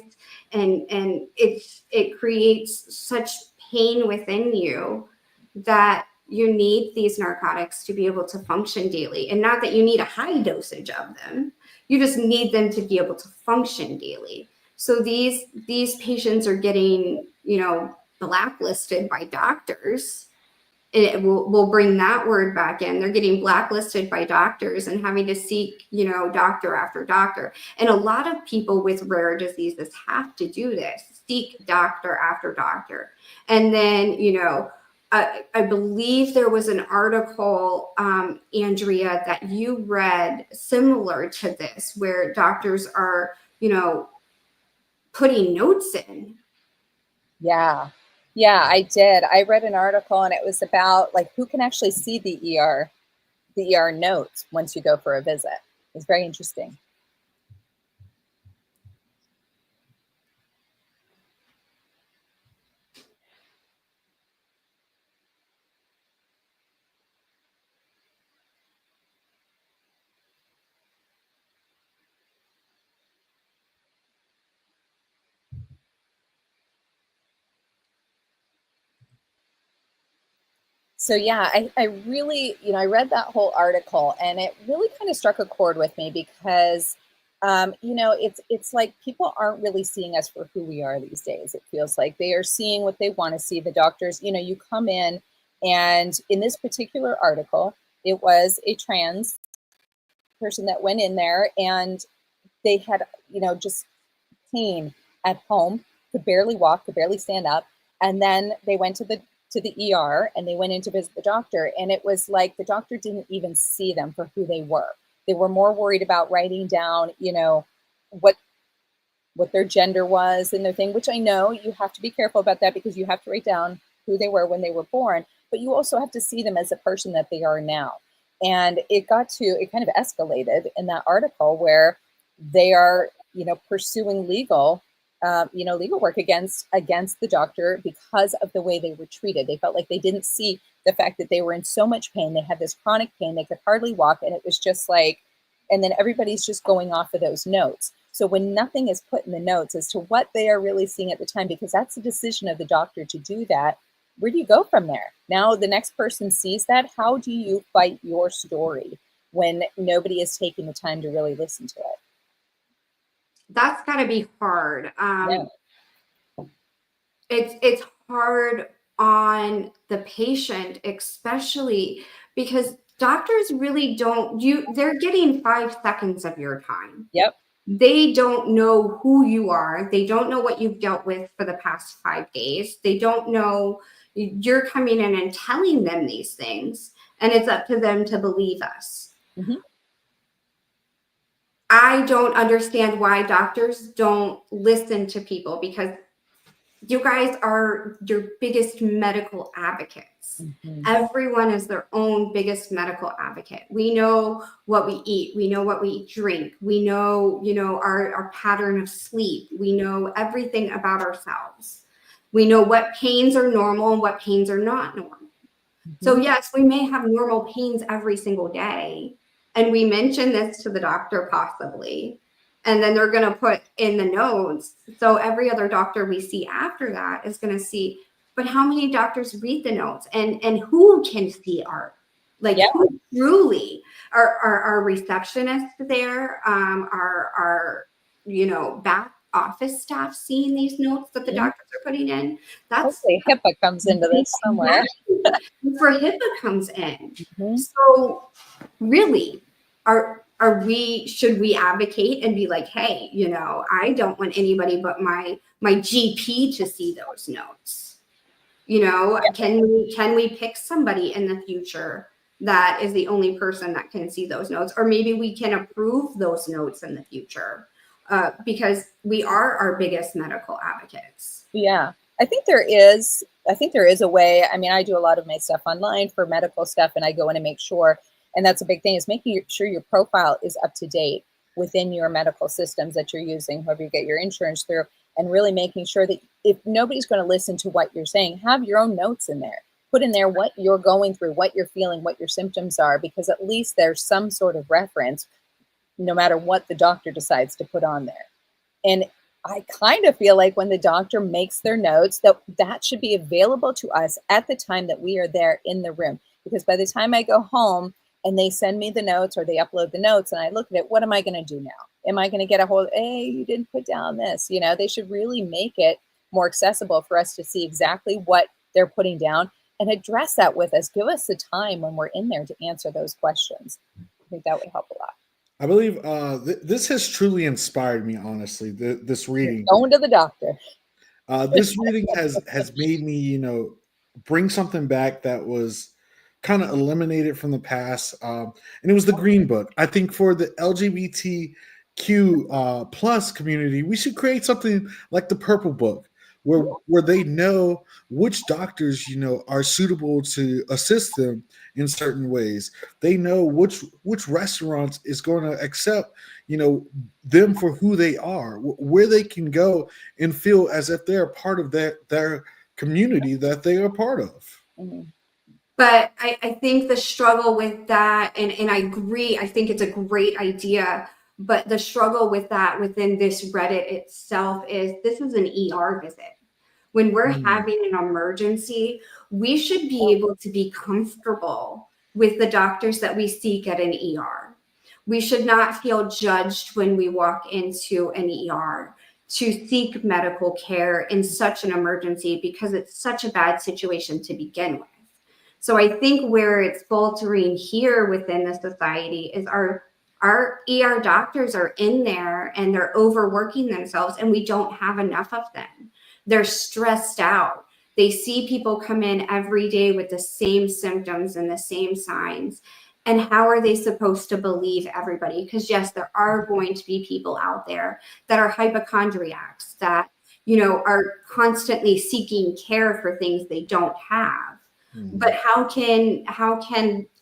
and it creates such pain within you that you need these narcotics to be able to function daily. And not that you need a high dosage of them, you just need them to be able to function daily. So these patients are getting, blacklisted by doctors. We'll bring that word back in. They're getting blacklisted by doctors and having to seek, doctor after doctor. And a lot of people with rare diseases have to do this, seek doctor after doctor. And then, I believe there was an article, Andrea, that you read similar to this, where doctors are, putting notes in. Yeah. Yeah, I did. I read an article and it was about like who can actually see the ER notes once you go for a visit. It's very interesting. So yeah, I really, I read that whole article and it really kind of struck a chord with me because, it's like people aren't really seeing us for who we are these days. It feels like they are seeing what they want to see. The doctors, you come in, and in this particular article, it was a trans person that went in there and they had, just pain at home, could barely walk, could barely stand up. And then they went to the ER and they went in to visit the doctor. And it was like the doctor didn't even see them for who they were. They were more worried about writing down, what their gender was and their thing, which I know you have to be careful about that because you have to write down who they were when they were born, but you also have to see them as a person that they are now. And it kind of escalated in that article where they are, pursuing legal work against the doctor because of the way they were treated. They felt like they didn't see the fact that they were in so much pain. They had this chronic pain. They could hardly walk. And it was just like, and then everybody's just going off of those notes. So when nothing is put in the notes as to what they are really seeing at the time, because that's the decision of the doctor to do that, where do you go from there? Now the next person sees that. How do you fight your story when nobody is taking the time to really listen to it? That's got to be hard. Yeah. It's hard on the patient, especially because doctors really they're getting 5 seconds of your time. Yep. They don't know who you are. They don't know what you've dealt with for the past 5 days. They don't know you're coming in and telling them these things, and it's up to them to believe us. Mm-hmm. I don't understand why doctors don't listen to people, because you guys are your biggest medical advocates. Mm-hmm. Everyone is their own biggest medical advocate. We know what we eat. We know what we drink. We know, our pattern of sleep. We know everything about ourselves. We know what pains are normal and what pains are not normal. Mm-hmm. So yes, we may have normal pains every single day. And we mention this to the doctor possibly. And then they're going to put in the notes. So every other doctor we see after that is going to see, but how many doctors read the notes and who can see art? Like, yep. Who truly are receptionists there? Are back office staff seeing these notes that the doctors are putting in? Hopefully HIPAA comes into this somewhere. For HIPAA comes in. Mm-hmm. So really, are should we advocate and be like, hey, I don't want anybody but my GP to see those notes? Can we pick somebody in the future that is the only person that can see those notes? Or maybe we can approve those notes in the future, because we are our biggest medical advocates. Yeah, I think there is a way. I mean, I do a lot of my stuff online for medical stuff, and I go in and make sure, and that's a big thing, is making sure your profile is up to date within your medical systems that you're using, whoever you get your insurance through, and really making sure that if nobody's going to listen to what you're saying, have your own notes in there. Put in there what you're going through, what you're feeling, what your symptoms are, because at least there's some sort of reference, no matter what the doctor decides to put on there. And I kind of feel like when the doctor makes their notes, that should be available to us at the time that we are there in the room. Because by the time I go home and they send me the notes or they upload the notes and I look at it, what am I going to do now? Am I going to get a hold, hey, you didn't put down this? They should really make it more accessible for us to see exactly what they're putting down and address that with us. Give us the time when we're in there to answer those questions. I think that would help a lot. I believe this has truly inspired me, honestly, this reading. Going to the doctor. This reading has made me, bring something back that was kind of eliminated from the past. And it was the Green Book. I think for the LGBTQ plus community, we should create something like the Purple Book, where they know which doctors, are suitable to assist them in certain ways. They know which restaurants is going to accept, them for who they are, where they can go and feel as if they're a part of their community that they are part of. Mm-hmm. But I think the struggle with that, and I agree, I think it's a great idea, but the struggle with that within this Reddit itself is this is an ER visit. When we're having an emergency, we should be able to be comfortable with the doctors that we seek at an ER. We should not feel judged when we walk into an ER to seek medical care in such an emergency, because it's such a bad situation to begin with. So I think where it's faltering here within the society is our ER doctors are in there and they're overworking themselves, and we don't have enough of them. They're stressed out. They see people come in every day with the same symptoms and the same signs. And how are they supposed to believe everybody? Because yes, there are going to be people out there that are hypochondriacs, that, are constantly seeking care for things they don't have. But how can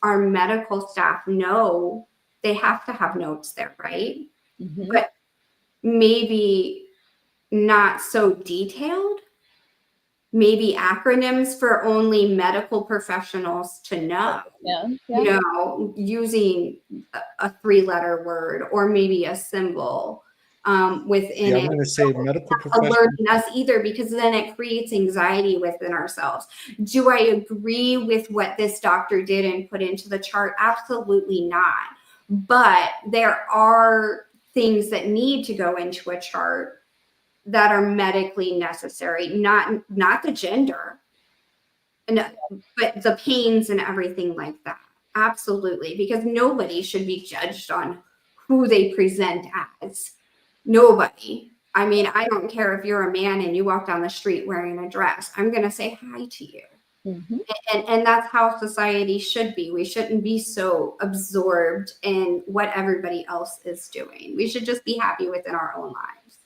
our medical staff know? They have to have notes there, right? Mm-hmm. But maybe not so detailed. Maybe acronyms for only medical professionals to know. Yeah. Using a 3-letter word or maybe a symbol within it. I'm going to say medical professionals. Alerting us either, because then it creates anxiety within ourselves. Do I agree with what this doctor did and put into the chart? Absolutely not. But there are things that need to go into a chart that are medically necessary, not the gender, but the pains and everything like that. Absolutely, because nobody should be judged on who they present as. Nobody. I mean, I don't care if you're a man and you walk down the street wearing a dress. I'm going to say hi to you. Mm-hmm. And that's how society should be. We shouldn't be so absorbed in what everybody else is doing. We should just be happy within our own lives.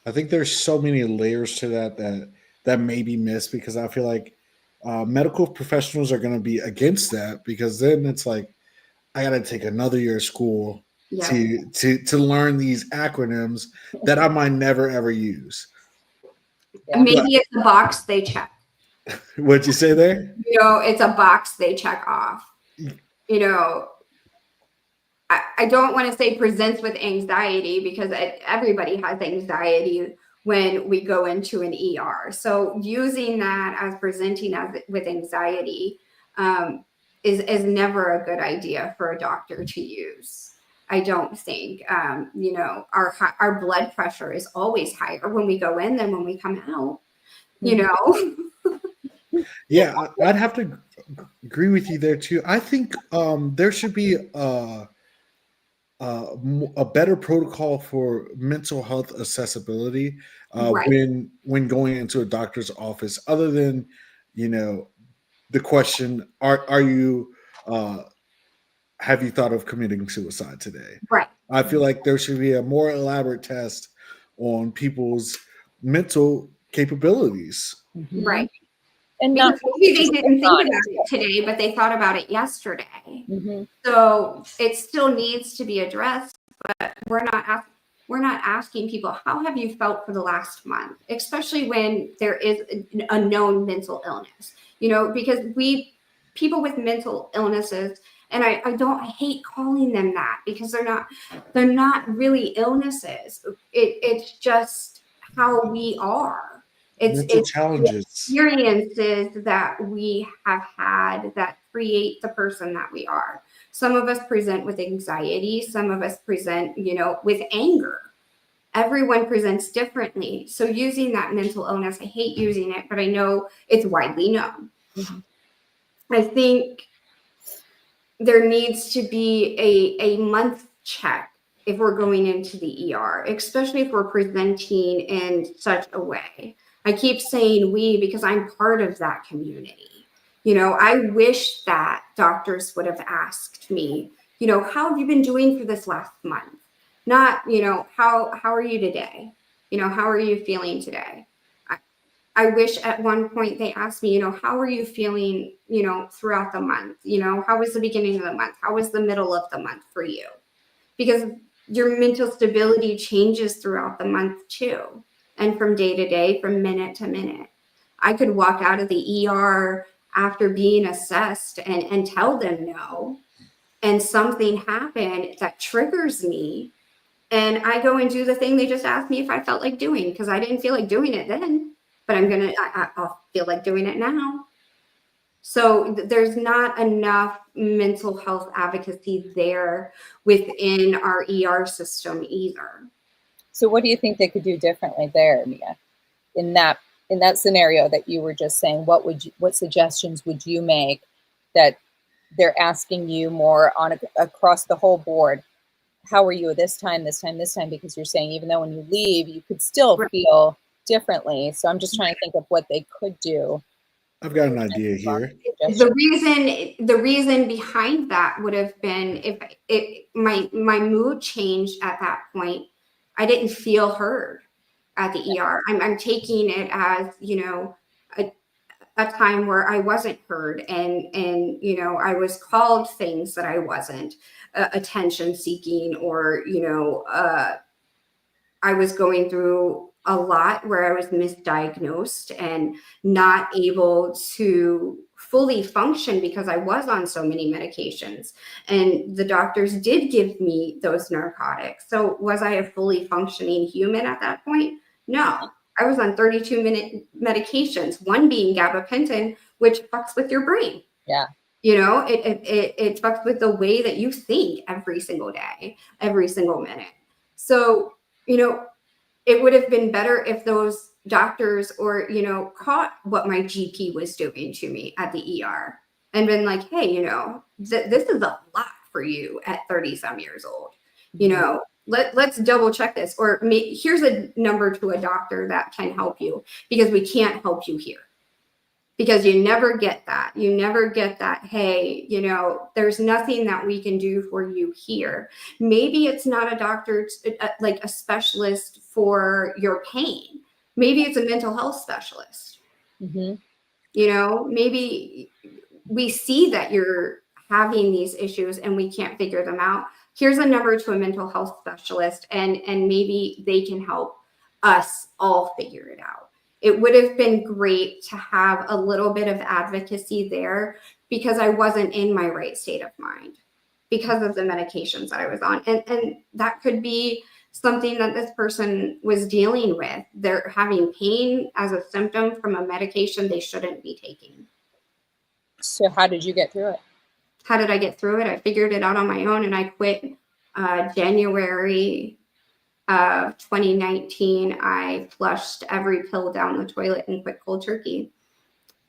I think there's so many layers to that may be missed, because I feel like medical professionals are going to be against that, because then it's like, I got to take another year of school to learn these acronyms that I might never ever use. Yeah. Maybe it's a box they check. What'd you say there? It's a box they check off. I don't want to say presents with anxiety, because everybody has anxiety when we go into an ER. So using that as presenting with anxiety is never a good idea for a doctor to use. I don't think. Our blood pressure is always higher when we go in than when we come out. Yeah, I'd have to agree with you there too. I think there should be a better protocol for mental health accessibility Right. when going into a doctor's office, other than the question, are you have you thought of committing suicide today? Right. I feel like there should be a more elaborate test on people's mental capabilities. Right. And Because not maybe they just didn't think not about it today, but they thought about it yesterday. mm-hmm. So it still needs to be addressed, but we're not asking people, how have you felt for the last month, especially when there is a known mental illness, because people with mental illnesses, and I hate calling them that, because they're not really illnesses. It's just how we are. Mental It's the challenges. experiences that we have had that create the person that we are. Some of us present with anxiety, some of us present, with anger. Everyone presents differently. So using that mental illness, I hate using it, but I know it's widely known. Mm-hmm. I think there needs to be a month check if we're going into the ER, especially if we're presenting in such a way. I keep saying we because I'm part of that community. I wish that doctors would have asked me, how have you been doing for this last month? Not, how are you today? How are you feeling today? I wish at one point they asked me, how are you feeling, throughout the month? How was the beginning of the month? How was the middle of the month for you? Because your mental stability changes throughout the month too. And from day to day, from minute to minute. I could walk out of the ER after being assessed and tell them no. And something happened that triggers me. And I go and do the thing they just asked me if I felt like doing, because I didn't feel like doing it then, but I'll feel like doing it now. So there's not enough mental health advocacy there within our ER system either. So what do you think they could do differently there, Mia? In that scenario that you were just saying, what suggestions would you make that they're asking you more across the whole board? How are you this time, this time, this time? Because you're saying even though when you leave, you could still Right. feel differently. So I'm just trying to think of what they could do. I've got an idea here. The reason behind that would have been if my mood changed at that point. I didn't feel heard at the ER. I'm taking it as, a time where I wasn't heard, and I was called things that I wasn't, attention seeking, or I was going through a lot where I was misdiagnosed and not able to fully function because I was on so many medications, and the doctors did give me those narcotics. So was I a fully functioning human at that point? No. I was on 32-minute medications, one being gabapentin, which fucks with your brain. Yeah. It fucks with the way that you think every single day, every single minute. So, it would have been better if those doctors or, caught what my GP was doing to me at the ER and been like, hey, this is a lot for you at 30 some years old. Let's double check this, or here's a number to a doctor that can help you, because we can't help you here. Because you never get that. You never get that, hey, there's nothing that we can do for you here. Maybe it's not a doctor, like a specialist for your pain. Maybe it's a mental health specialist. Mm-hmm. Maybe we see that you're having these issues and we can't figure them out. Here's a number to a mental health specialist, and maybe they can help us all figure it out. It would have been great to have a little bit of advocacy there, because I wasn't in my right state of mind because of the medications that I was on. And that could be something that this person was dealing with. They're having pain as a symptom from a medication they shouldn't be taking. So how did you get through it? How did I get through it? I figured it out on my own, and I quit January of 2019. I flushed every pill down the toilet and quit cold turkey.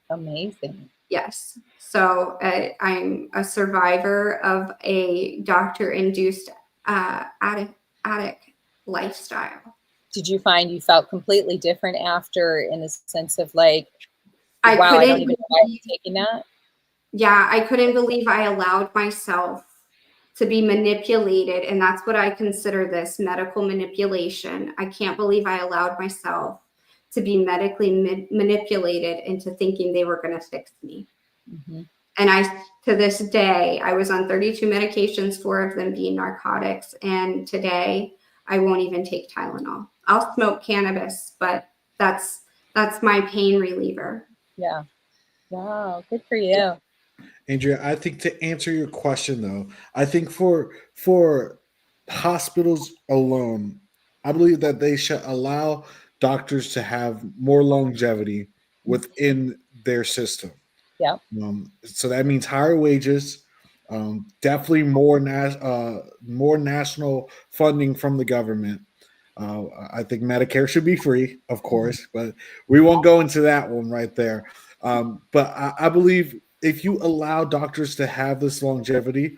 Amazing. Yes. So I'm a survivor of a doctor-induced addict lifestyle. Did you find you felt completely different after, in a sense of like, I wow, I don't couldn't even know why I'm believe, taking that? yeah, I couldn't believe I allowed myself to be manipulated. And that's what I consider this medical manipulation. I can't believe I allowed myself to be medically manipulated into thinking they were going to fix me. Mm-hmm. And to this day, I was on 32 medications, 4 of them being narcotics. And today I won't even take Tylenol. I'll smoke cannabis, but that's my pain reliever. Yeah. Wow. Good for you. Andrea, I think to answer your question though, I think for hospitals alone, I believe that they should allow doctors to have more longevity within their system. Yeah. So that means higher wages, definitely more national funding from the government. I think Medicare should be free, of course, but we won't go into that one right there. But I believe if you allow doctors to have this longevity,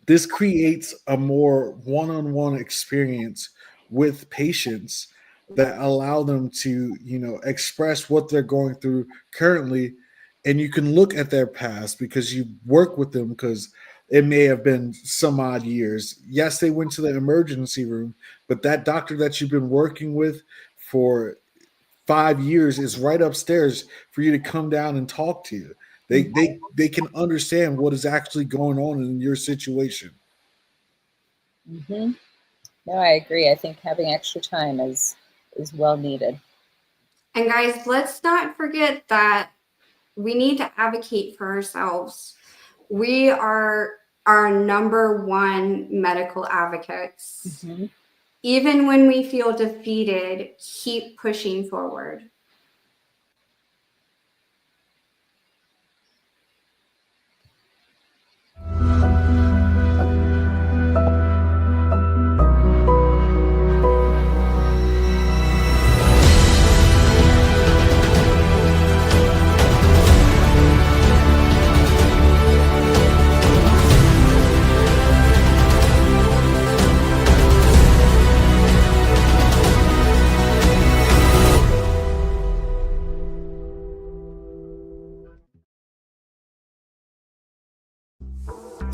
this creates a more one-on-one experience with patients that allow them to, express what they're going through currently, and you can look at their past because you work with them, because it may have been some odd years. Yes, they went to the emergency room, but that doctor that you've been working with for 5 years is right upstairs for you to come down and talk to you. They can understand what is actually going on in your situation. Mm-hmm. No, I agree. I think having extra time is well needed. And guys, let's not forget that we need to advocate for ourselves. We are our number one medical advocates. Mm-hmm. Even when we feel defeated, keep pushing forward.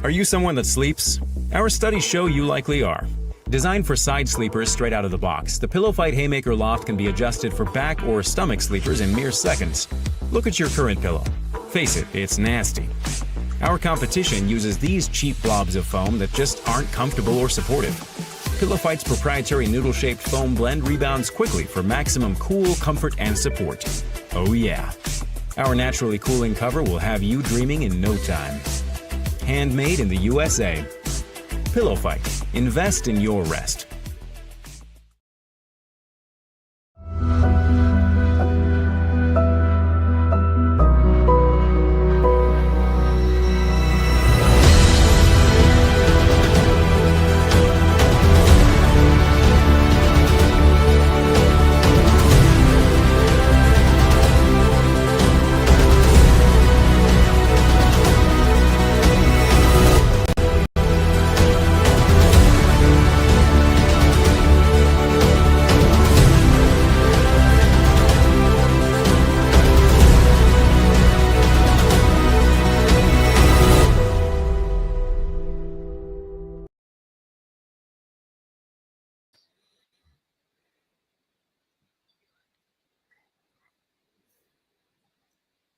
Are you someone that sleeps? Our studies show you likely are. Designed for side sleepers straight out of the box, the Pillow Fight Haymaker Loft can be adjusted for back or stomach sleepers in mere seconds. Look at your current pillow. Face it, it's nasty. Our competition uses these cheap blobs of foam that just aren't comfortable or supportive. Pillow Fight's proprietary noodle-shaped foam blend rebounds quickly for maximum cool, comfort, and support. Oh yeah. Our naturally cooling cover will have you dreaming in no time. Handmade in the USA. Pillow Fight. Invest in your rest.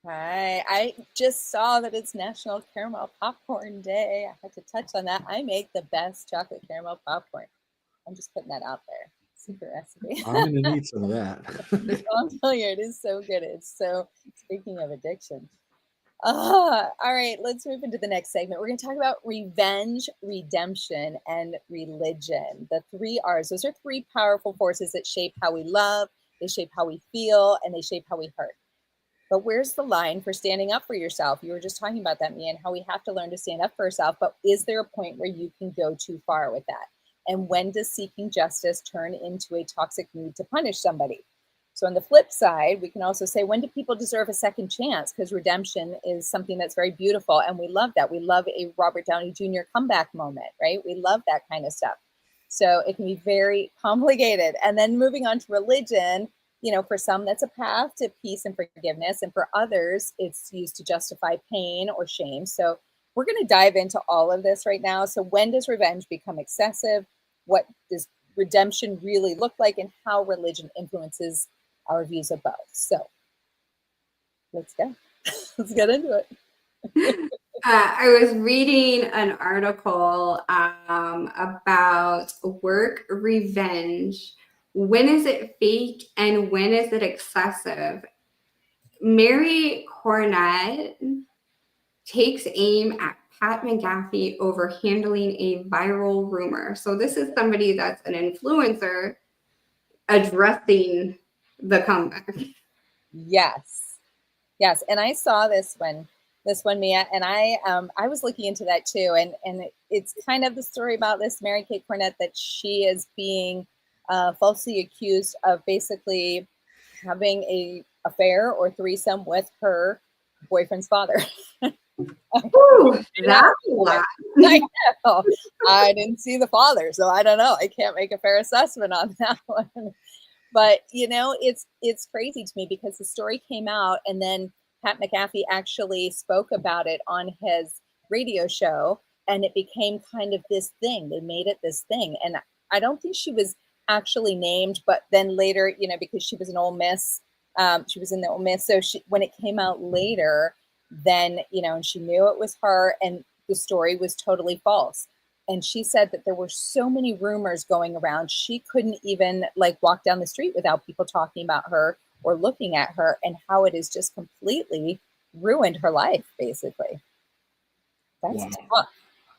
Hi, I just saw that it's National Caramel Popcorn Day. I had to touch on that. I make the best chocolate caramel popcorn. I'm just putting that out there. Secret recipe. I'm gonna need some of that. I'm telling you, it is so good. It's so, speaking of addiction. All right, let's move into the next segment. We're going to talk about revenge, redemption, and religion. The 3 R's. Those are 3 powerful forces that shape how we love, they shape how we feel, and they shape how we hurt. But where's the line for standing up for yourself? You were just talking about that, Mia, and how we have to learn to stand up for ourselves. But is there a point where you can go too far with that? And when does seeking justice turn into a toxic need to punish somebody? So on the flip side, we can also say, when do people deserve a second chance? Because redemption is something that's very beautiful. And we love that. We love a Robert Downey Jr. comeback moment, right? We love that kind of stuff. So it can be very complicated. And then moving on to religion, for some, that's a path to peace and forgiveness. And for others, it's used to justify pain or shame. So we're going to dive into all of this right now. So when does revenge become excessive? What does redemption really look like, and how religion influences our views of both? So let's go. Let's get into it. I was reading an article about work revenge. When is it fake and when is it excessive? Mary Cornett takes aim at Pat McAfee over handling a viral rumor. So this is somebody that's an influencer addressing the comeback. Yes. And I saw this one, Mia, and I was looking into that too. And it's kind of the story about this Mary Kate Cornett, that she is being falsely accused of basically having a affair or threesome with her boyfriend's father. Ooh, that's a lot. I know. I didn't see the father, so I don't know. I can't make a fair assessment on that one. But it's crazy to me, because the story came out and then Pat McAfee actually spoke about it on his radio show, and it became kind of this thing. They made it this thing. And I don't think she was actually named, but then later, because she was an Ole Miss, she was in the Ole Miss. So when it came out later, then, and she knew it was her, and the story was totally false. And she said that there were so many rumors going around, she couldn't even walk down the street without people talking about her or looking at her, and how it has just completely ruined her life, basically. That's tough.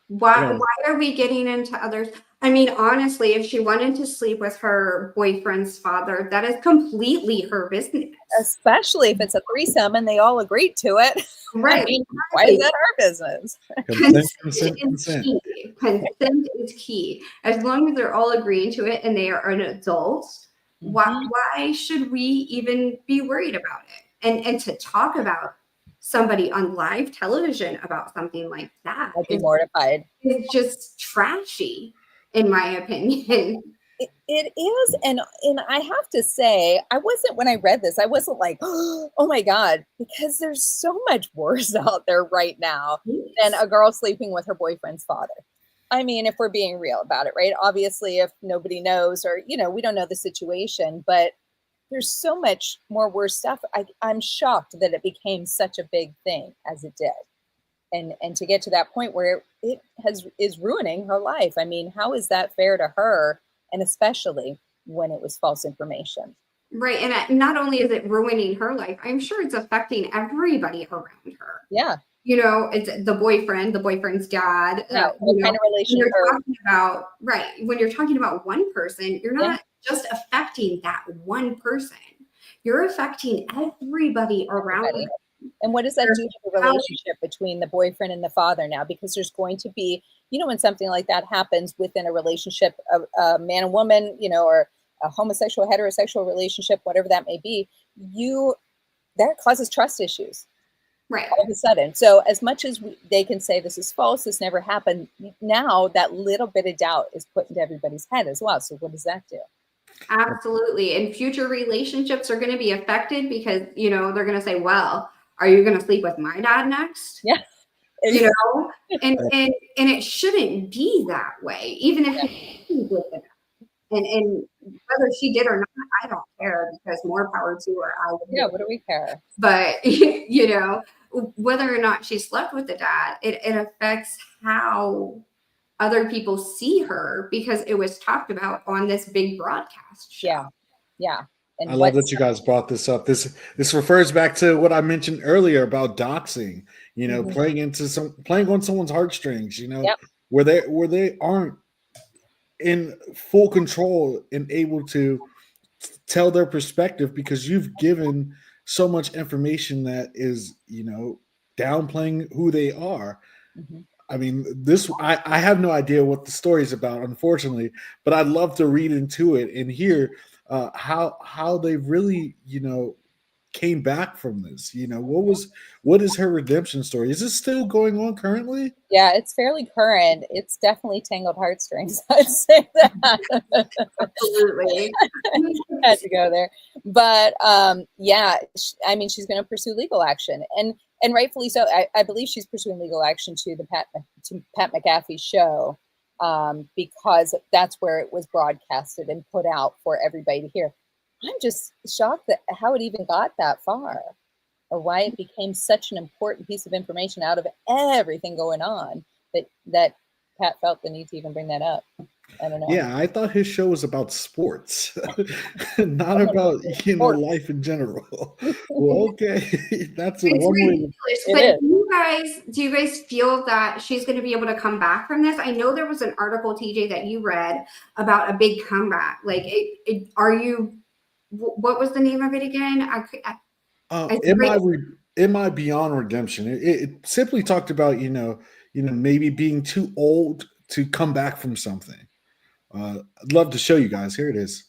Why are we getting into others? I mean, honestly, if she wanted to sleep with her boyfriend's father, that is completely her business. Especially if it's a threesome and they all agreed to it. Right. I mean, why is that our business? Consent. Consent is key. As long as they're all agreeing to it and they are an adult, why should we even be worried about it? And to talk about somebody on live television about something like that, I'd be mortified. It's just trashy, in my opinion. It is, and I have to say, when I read this, I wasn't like, oh my God, because there's so much worse out there right now than a girl sleeping with her boyfriend's father. I mean, if we're being real about it, right? Obviously, if nobody knows, or we don't know the situation, but there's so much more worse stuff. I'm shocked that it became such a big thing as it did. And to get to that point where it is ruining her life. I mean, how is that fair to her? And especially when it was false information. Right. And not only is it ruining her life, I'm sure it's affecting everybody around her. Yeah. It's the boyfriend's dad. Yeah, what kind of relationship? When you're talking about one person, you're not just affecting that one person. You're affecting everybody around them. And what does that do to the relationship between the boyfriend and the father now? Because there's going to be, when something like that happens within a relationship, a man and woman, or a homosexual, heterosexual relationship, whatever that may be, that causes trust issues. Right. All of a sudden. So as much as they can say this is false, this never happened, now that little bit of doubt is put into everybody's head as well. So what does that do? Absolutely. And future relationships are going to be affected because, they're going to say, well, are you going to sleep with my dad next? Yeah. And it shouldn't be that way, even if he did it. And whether she did or not, I don't care, because more power to her. What do we care? But, whether or not she slept with the dad, it affects how other people see her, because it was talked about on this big broadcast show. Yeah. And I love that you guys brought this up. This refers back to what I mentioned earlier about doxing, playing on someone's heartstrings, where they aren't in full control and able to tell their perspective, because you've given so much information that is, downplaying who they are. I mean, I have no idea what the story is about, unfortunately, but I'd love to read into it and hear how they really, came back from this. What is her redemption story? Is it still going on currently? Yeah, it's fairly current. It's definitely tangled heartstrings. I'd say that. Absolutely. Had to go there. But yeah, I mean, she's going to pursue legal action, and rightfully so. I believe she's pursuing legal action to Pat McAfee show, because that's where it was broadcasted and put out for everybody to hear. I'm just shocked that how it even got that far, or why it became such an important piece of information out of everything going on that Pat felt the need to even bring that up. I don't know. Yeah, I thought his show was about sports, not about life in general. Well, okay, that's a It's one way. ridiculous. It But is. do you guys feel that she's going to be able to come back from this? I know there was an article, TJ, that you read about a big comeback. Like, what was the name of it again? Am I beyond redemption? It simply talked about maybe being too old to come back from something. I'd love to show you guys. Here it is.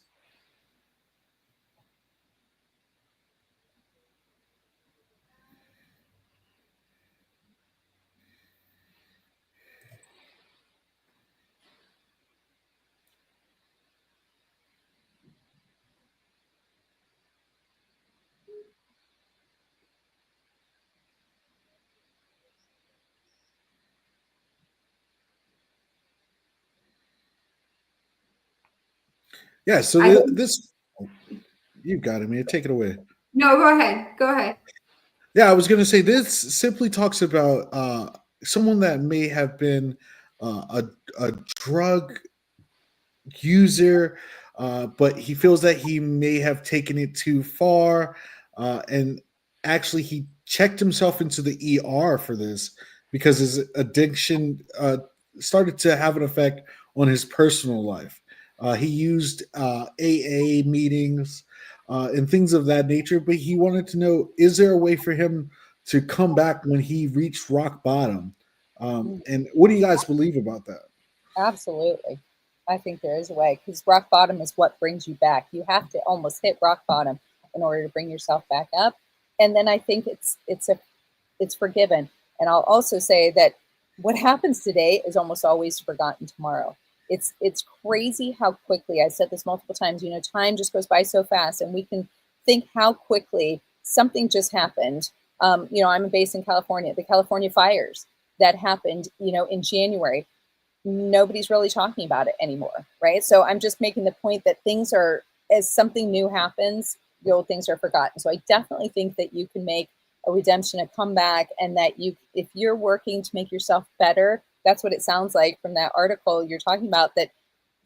Yeah, so this you got it, man. Take it away. No, go ahead. Go ahead. Yeah, I was going to say this simply talks about someone that may have been a drug user, but he feels that he may have taken it too far, and actually he checked himself into the ER for this because his addiction started to have an effect on his personal life. He used AA meetings and things of that nature, but he wanted to know, is there a way for him to come back when he reached rock bottom? And what do you guys believe about that? Absolutely. I think there is a way, because rock bottom is what brings you back. You have to almost hit rock bottom in order to bring yourself back up. And then I think it's forgiven. And I'll also say that what happens today is almost always forgotten tomorrow. It's crazy how quickly, I said this multiple times, time just goes by so fast, and we can think how quickly something just happened. I'm based in California, the California fires that happened, in January. Nobody's really talking about it anymore, right? So I'm just making the point that things are, as something new happens, the old things are forgotten. So I definitely think that you can make a redemption, a comeback, and that if you're working to make yourself better, that's what it sounds like from that article you're talking about, that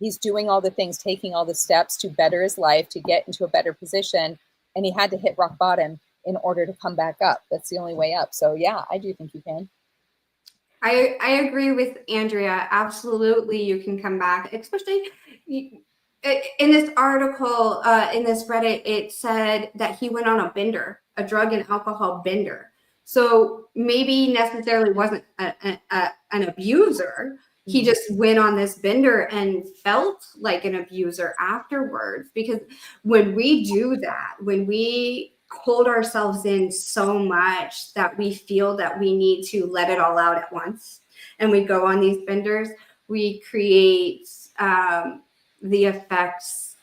he's doing all the things, taking all the steps to better his life, to get into a better position, and he had to hit rock bottom in order to come back up. That's the only way up. So yeah, I do think you can. I agree with Andrea. Absolutely, you can come back, especially in this article, in this Reddit, it said that he went on a bender, a drug and alcohol bender. So maybe necessarily wasn't an abuser. He just went on this bender and felt like an abuser afterwards. Because when we do that, when we hold ourselves in so much that we feel that we need to let it all out at once, and we go on these benders, we create the effects,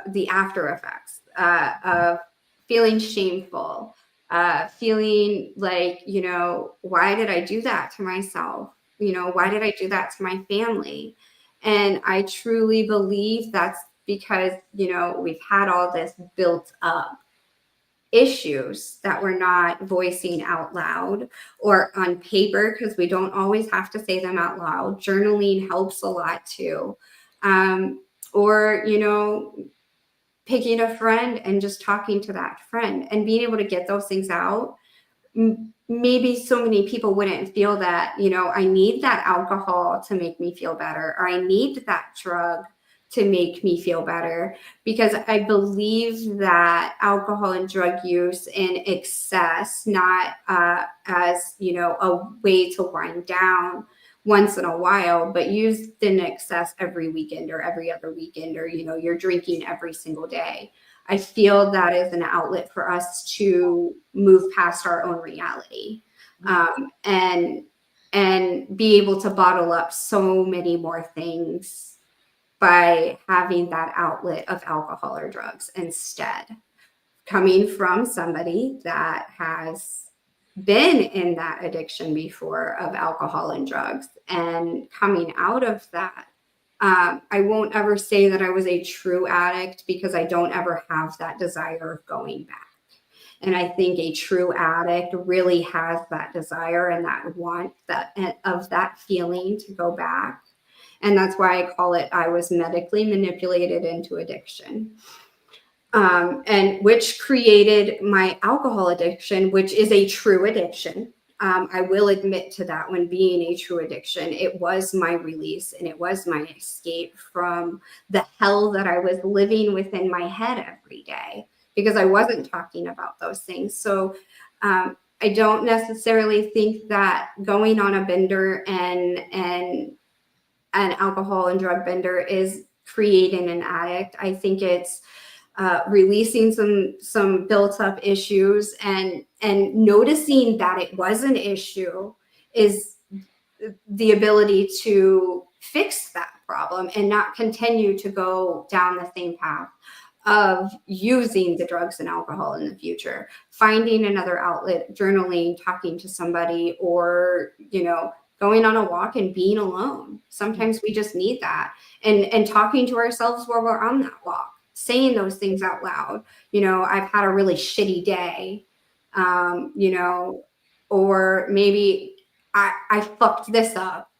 the after effects of feeling shameful, feeling like, why did I do that to myself? Why did I do that to my family? And I truly believe that's because, we've had all this built up issues that we're not voicing out loud or on paper, because we don't always have to say them out loud. Journaling helps a lot too. Or, picking a friend and just talking to that friend and being able to get those things out. Maybe so many people wouldn't feel that, I need that alcohol to make me feel better, or I need that drug to make me feel better, because I believe that alcohol and drug use in excess, not as, a way to wind down, once in a while, but used in excess every weekend or every other weekend, or, you're drinking every single day. I feel that is an outlet for us to move past our own reality, and be able to bottle up so many more things by having that outlet of alcohol or drugs instead. Coming from somebody that has been in that addiction before of alcohol and drugs, and coming out of that, I won't ever say that I was a true addict, because I don't ever have that desire of going back. And I think a true addict really has that desire and that want of that feeling to go back. And that's why I call it, I was medically manipulated into addiction. And which created my alcohol addiction, which is a true addiction. I will admit to that. When being a true addiction, it was my release, and it was my escape from the hell that I was living within my head every day, because I wasn't talking about those things. So I don't necessarily think that going on a bender and an alcohol and drug bender is creating an addict. I think it's releasing some built up issues, and noticing that it was an issue is the ability to fix that problem and not continue to go down the same path of using the drugs and alcohol in the future. Finding another outlet, journaling, talking to somebody, or going on a walk and being alone. Sometimes we just need that, and talking to ourselves while we're on that walk, saying those things out loud. I've had a really shitty day, or maybe I fucked this up,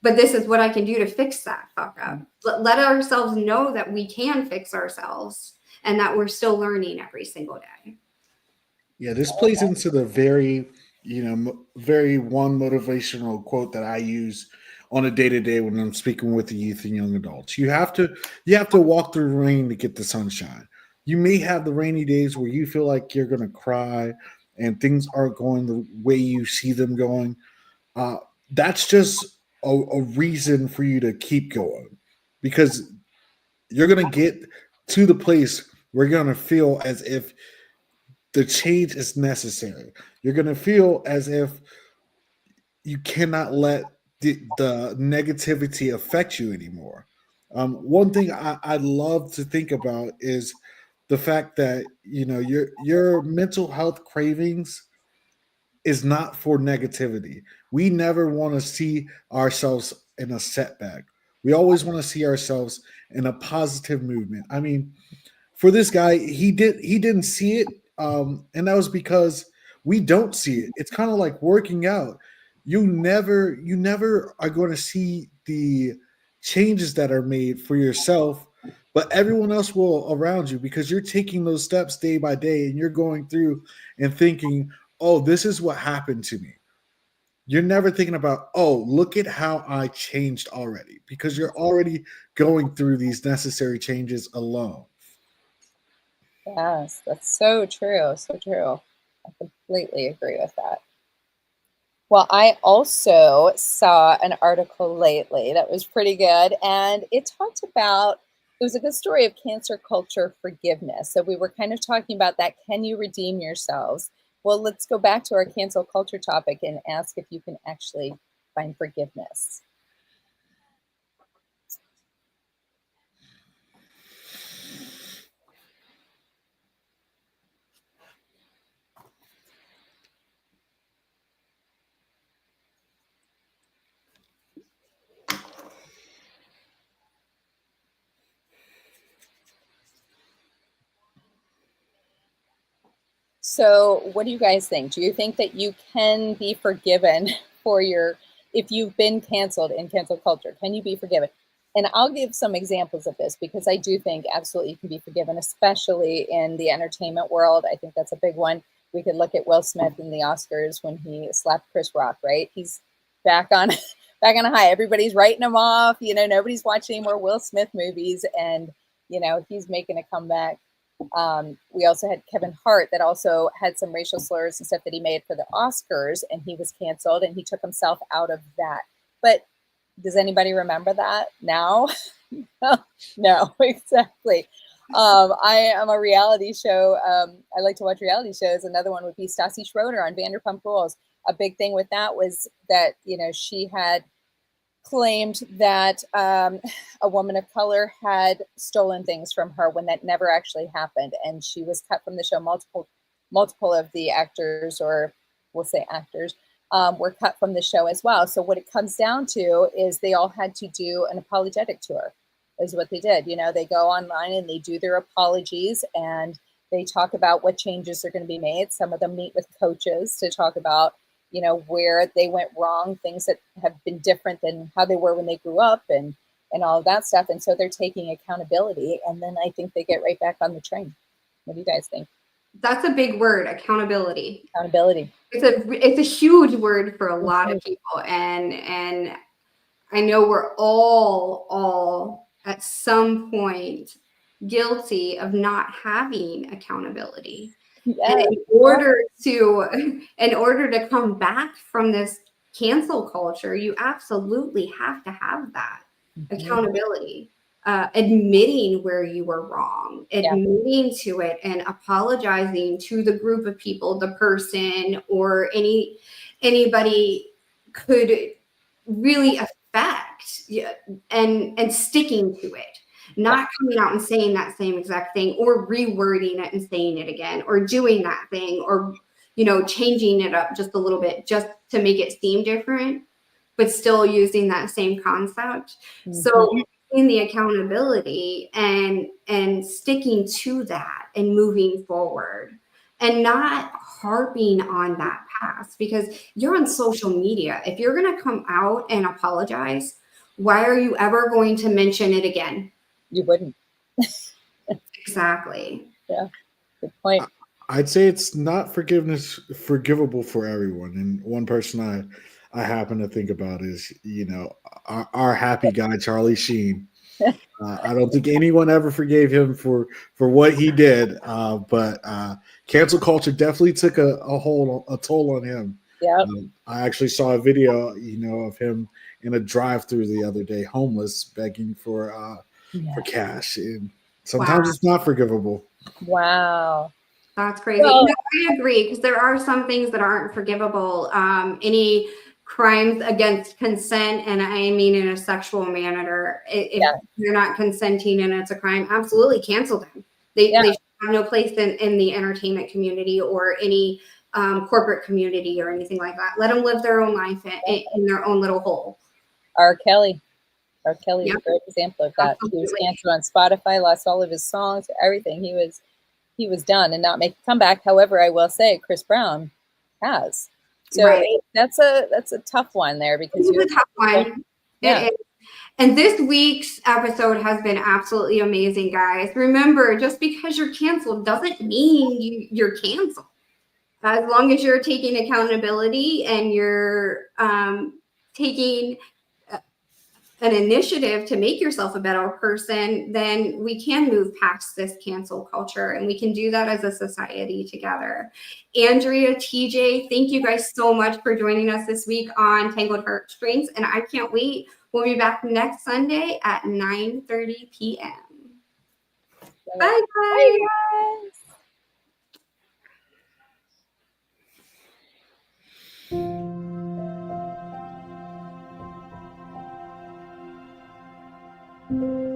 but this is what I can do to fix that fuck up. Let ourselves know that we can fix ourselves, and that we're still learning every single day. Yeah, this plays into the very, very one motivational quote that I use on a day to day when I'm speaking with the youth and young adults. You have to walk through rain to get the sunshine. You may have the rainy days where you feel like you're going to cry and things aren't going the way you see them going. Uh, that's just a reason for you to keep going, because you're going to get to the place where you're going to feel as if the change is necessary. You're going to feel as if you cannot let the negativity affect you anymore. One thing I love to think about is the fact that your mental health cravings is not for negativity. We never want to see ourselves in a setback. We always want to see ourselves in a positive movement. I mean, for this guy, he didn't see it, and that was because we don't see it. It's kind of like working out. You never are going to see the changes that are made for yourself, but everyone else will around you, because you're taking those steps day by day, and you're going through and thinking, oh, this is what happened to me. You're never thinking about, oh, look at how I changed already, because you're already going through these necessary changes alone. Yes, that's so true. So true. I completely agree with that. Well, I also saw an article lately that was pretty good, and it talked about, it was a good story of cancer culture forgiveness. So we were kind of talking about that. Can you redeem yourselves? Well, let's go back to our cancel culture topic and ask if you can actually find forgiveness. So, what do you guys think? Do you think that you can be forgiven for if you've been canceled in cancel culture? Can you be forgiven? And I'll give some examples of this, because I do think absolutely you can be forgiven, especially in the entertainment world. I think that's a big one. We could look at Will Smith in the Oscars when he slapped Chris Rock, right? He's back on back on a high. Everybody's writing him off. Nobody's watching any more Will Smith movies, and he's making a comeback. We also had Kevin Hart that also had some racial slurs and stuff that he made for the Oscars, and he was canceled, and he took himself out of that. But does anybody remember that now? No, exactly. I am a reality show. I like to watch reality shows. Another one would be Stassi Schroeder on Vanderpump Rules. A big thing with that was that, she had claimed that a woman of color had stolen things from her when that never actually happened. And she was cut from the show. Multiple of the actors, or we'll say actors, were cut from the show as well. So what it comes down to is they all had to do an apologetic tour, is what they did. They go online and they do their apologies, and they talk about what changes are going to be made. Some of them meet with coaches to talk about, where they went wrong, things that have been different than how they were when they grew up, and all of that stuff. And so they're taking accountability, and then I think they get right back on the train. What do you guys think? That's a big word, accountability. Accountability. It's a huge word for a lot of people, and I know we're all at some point guilty of not having accountability. And Yes. in order to come back from this cancel culture, you absolutely have to have that accountability. Admitting where you were wrong, admitting to it, and apologizing to the group of people, the person, or anybody could really affect, and sticking to it, not coming out and saying that same exact thing, or rewording it and saying it again, or doing that thing, or changing it up just a little bit just to make it seem different, but still using that same concept. So in the accountability and sticking to that and moving forward, and not harping on that past, because you're on social media. If you're going to come out and apologize, why are you ever going to mention it again? You wouldn't. Exactly. Yeah. Good point. I'd say it's not forgivable for everyone. And one person I happen to think about is, our happy guy, Charlie Sheen. I don't think anyone ever forgave him for what he did, but cancel culture definitely took a toll on him. Yeah. I actually saw a video, of him in a drive-through the other day, homeless, begging for cash, and sometimes it's not forgivable. Wow. That's crazy. Well, No, I agree, because there are some things that aren't forgivable. Any crimes against consent, and I mean in a sexual manner, if you're not consenting and it's a crime, absolutely cancel them. They should have no place in the entertainment community or any corporate community or anything like that. Let them live their own life in their own little hole. R. Kelly is a great example of that. Absolutely. He was canceled on Spotify, lost all of his songs, everything. He was done and not make a comeback. However, I will say Chris Brown has. So that's a tough one there, because it's a tough one. Yeah. And this week's episode has been absolutely amazing, guys. Remember, just because you're canceled doesn't mean you're canceled. As long as you're taking accountability and you're taking an initiative to make yourself a better person, then we can move past this cancel culture, and we can do that as a society together. Andrea, TJ, thank you guys so much for joining us this week on Tangled Heartstrings, and I can't wait. We'll be back next Sunday at 9:30 p.m. Bye, guys. Bye, guys. Thank you.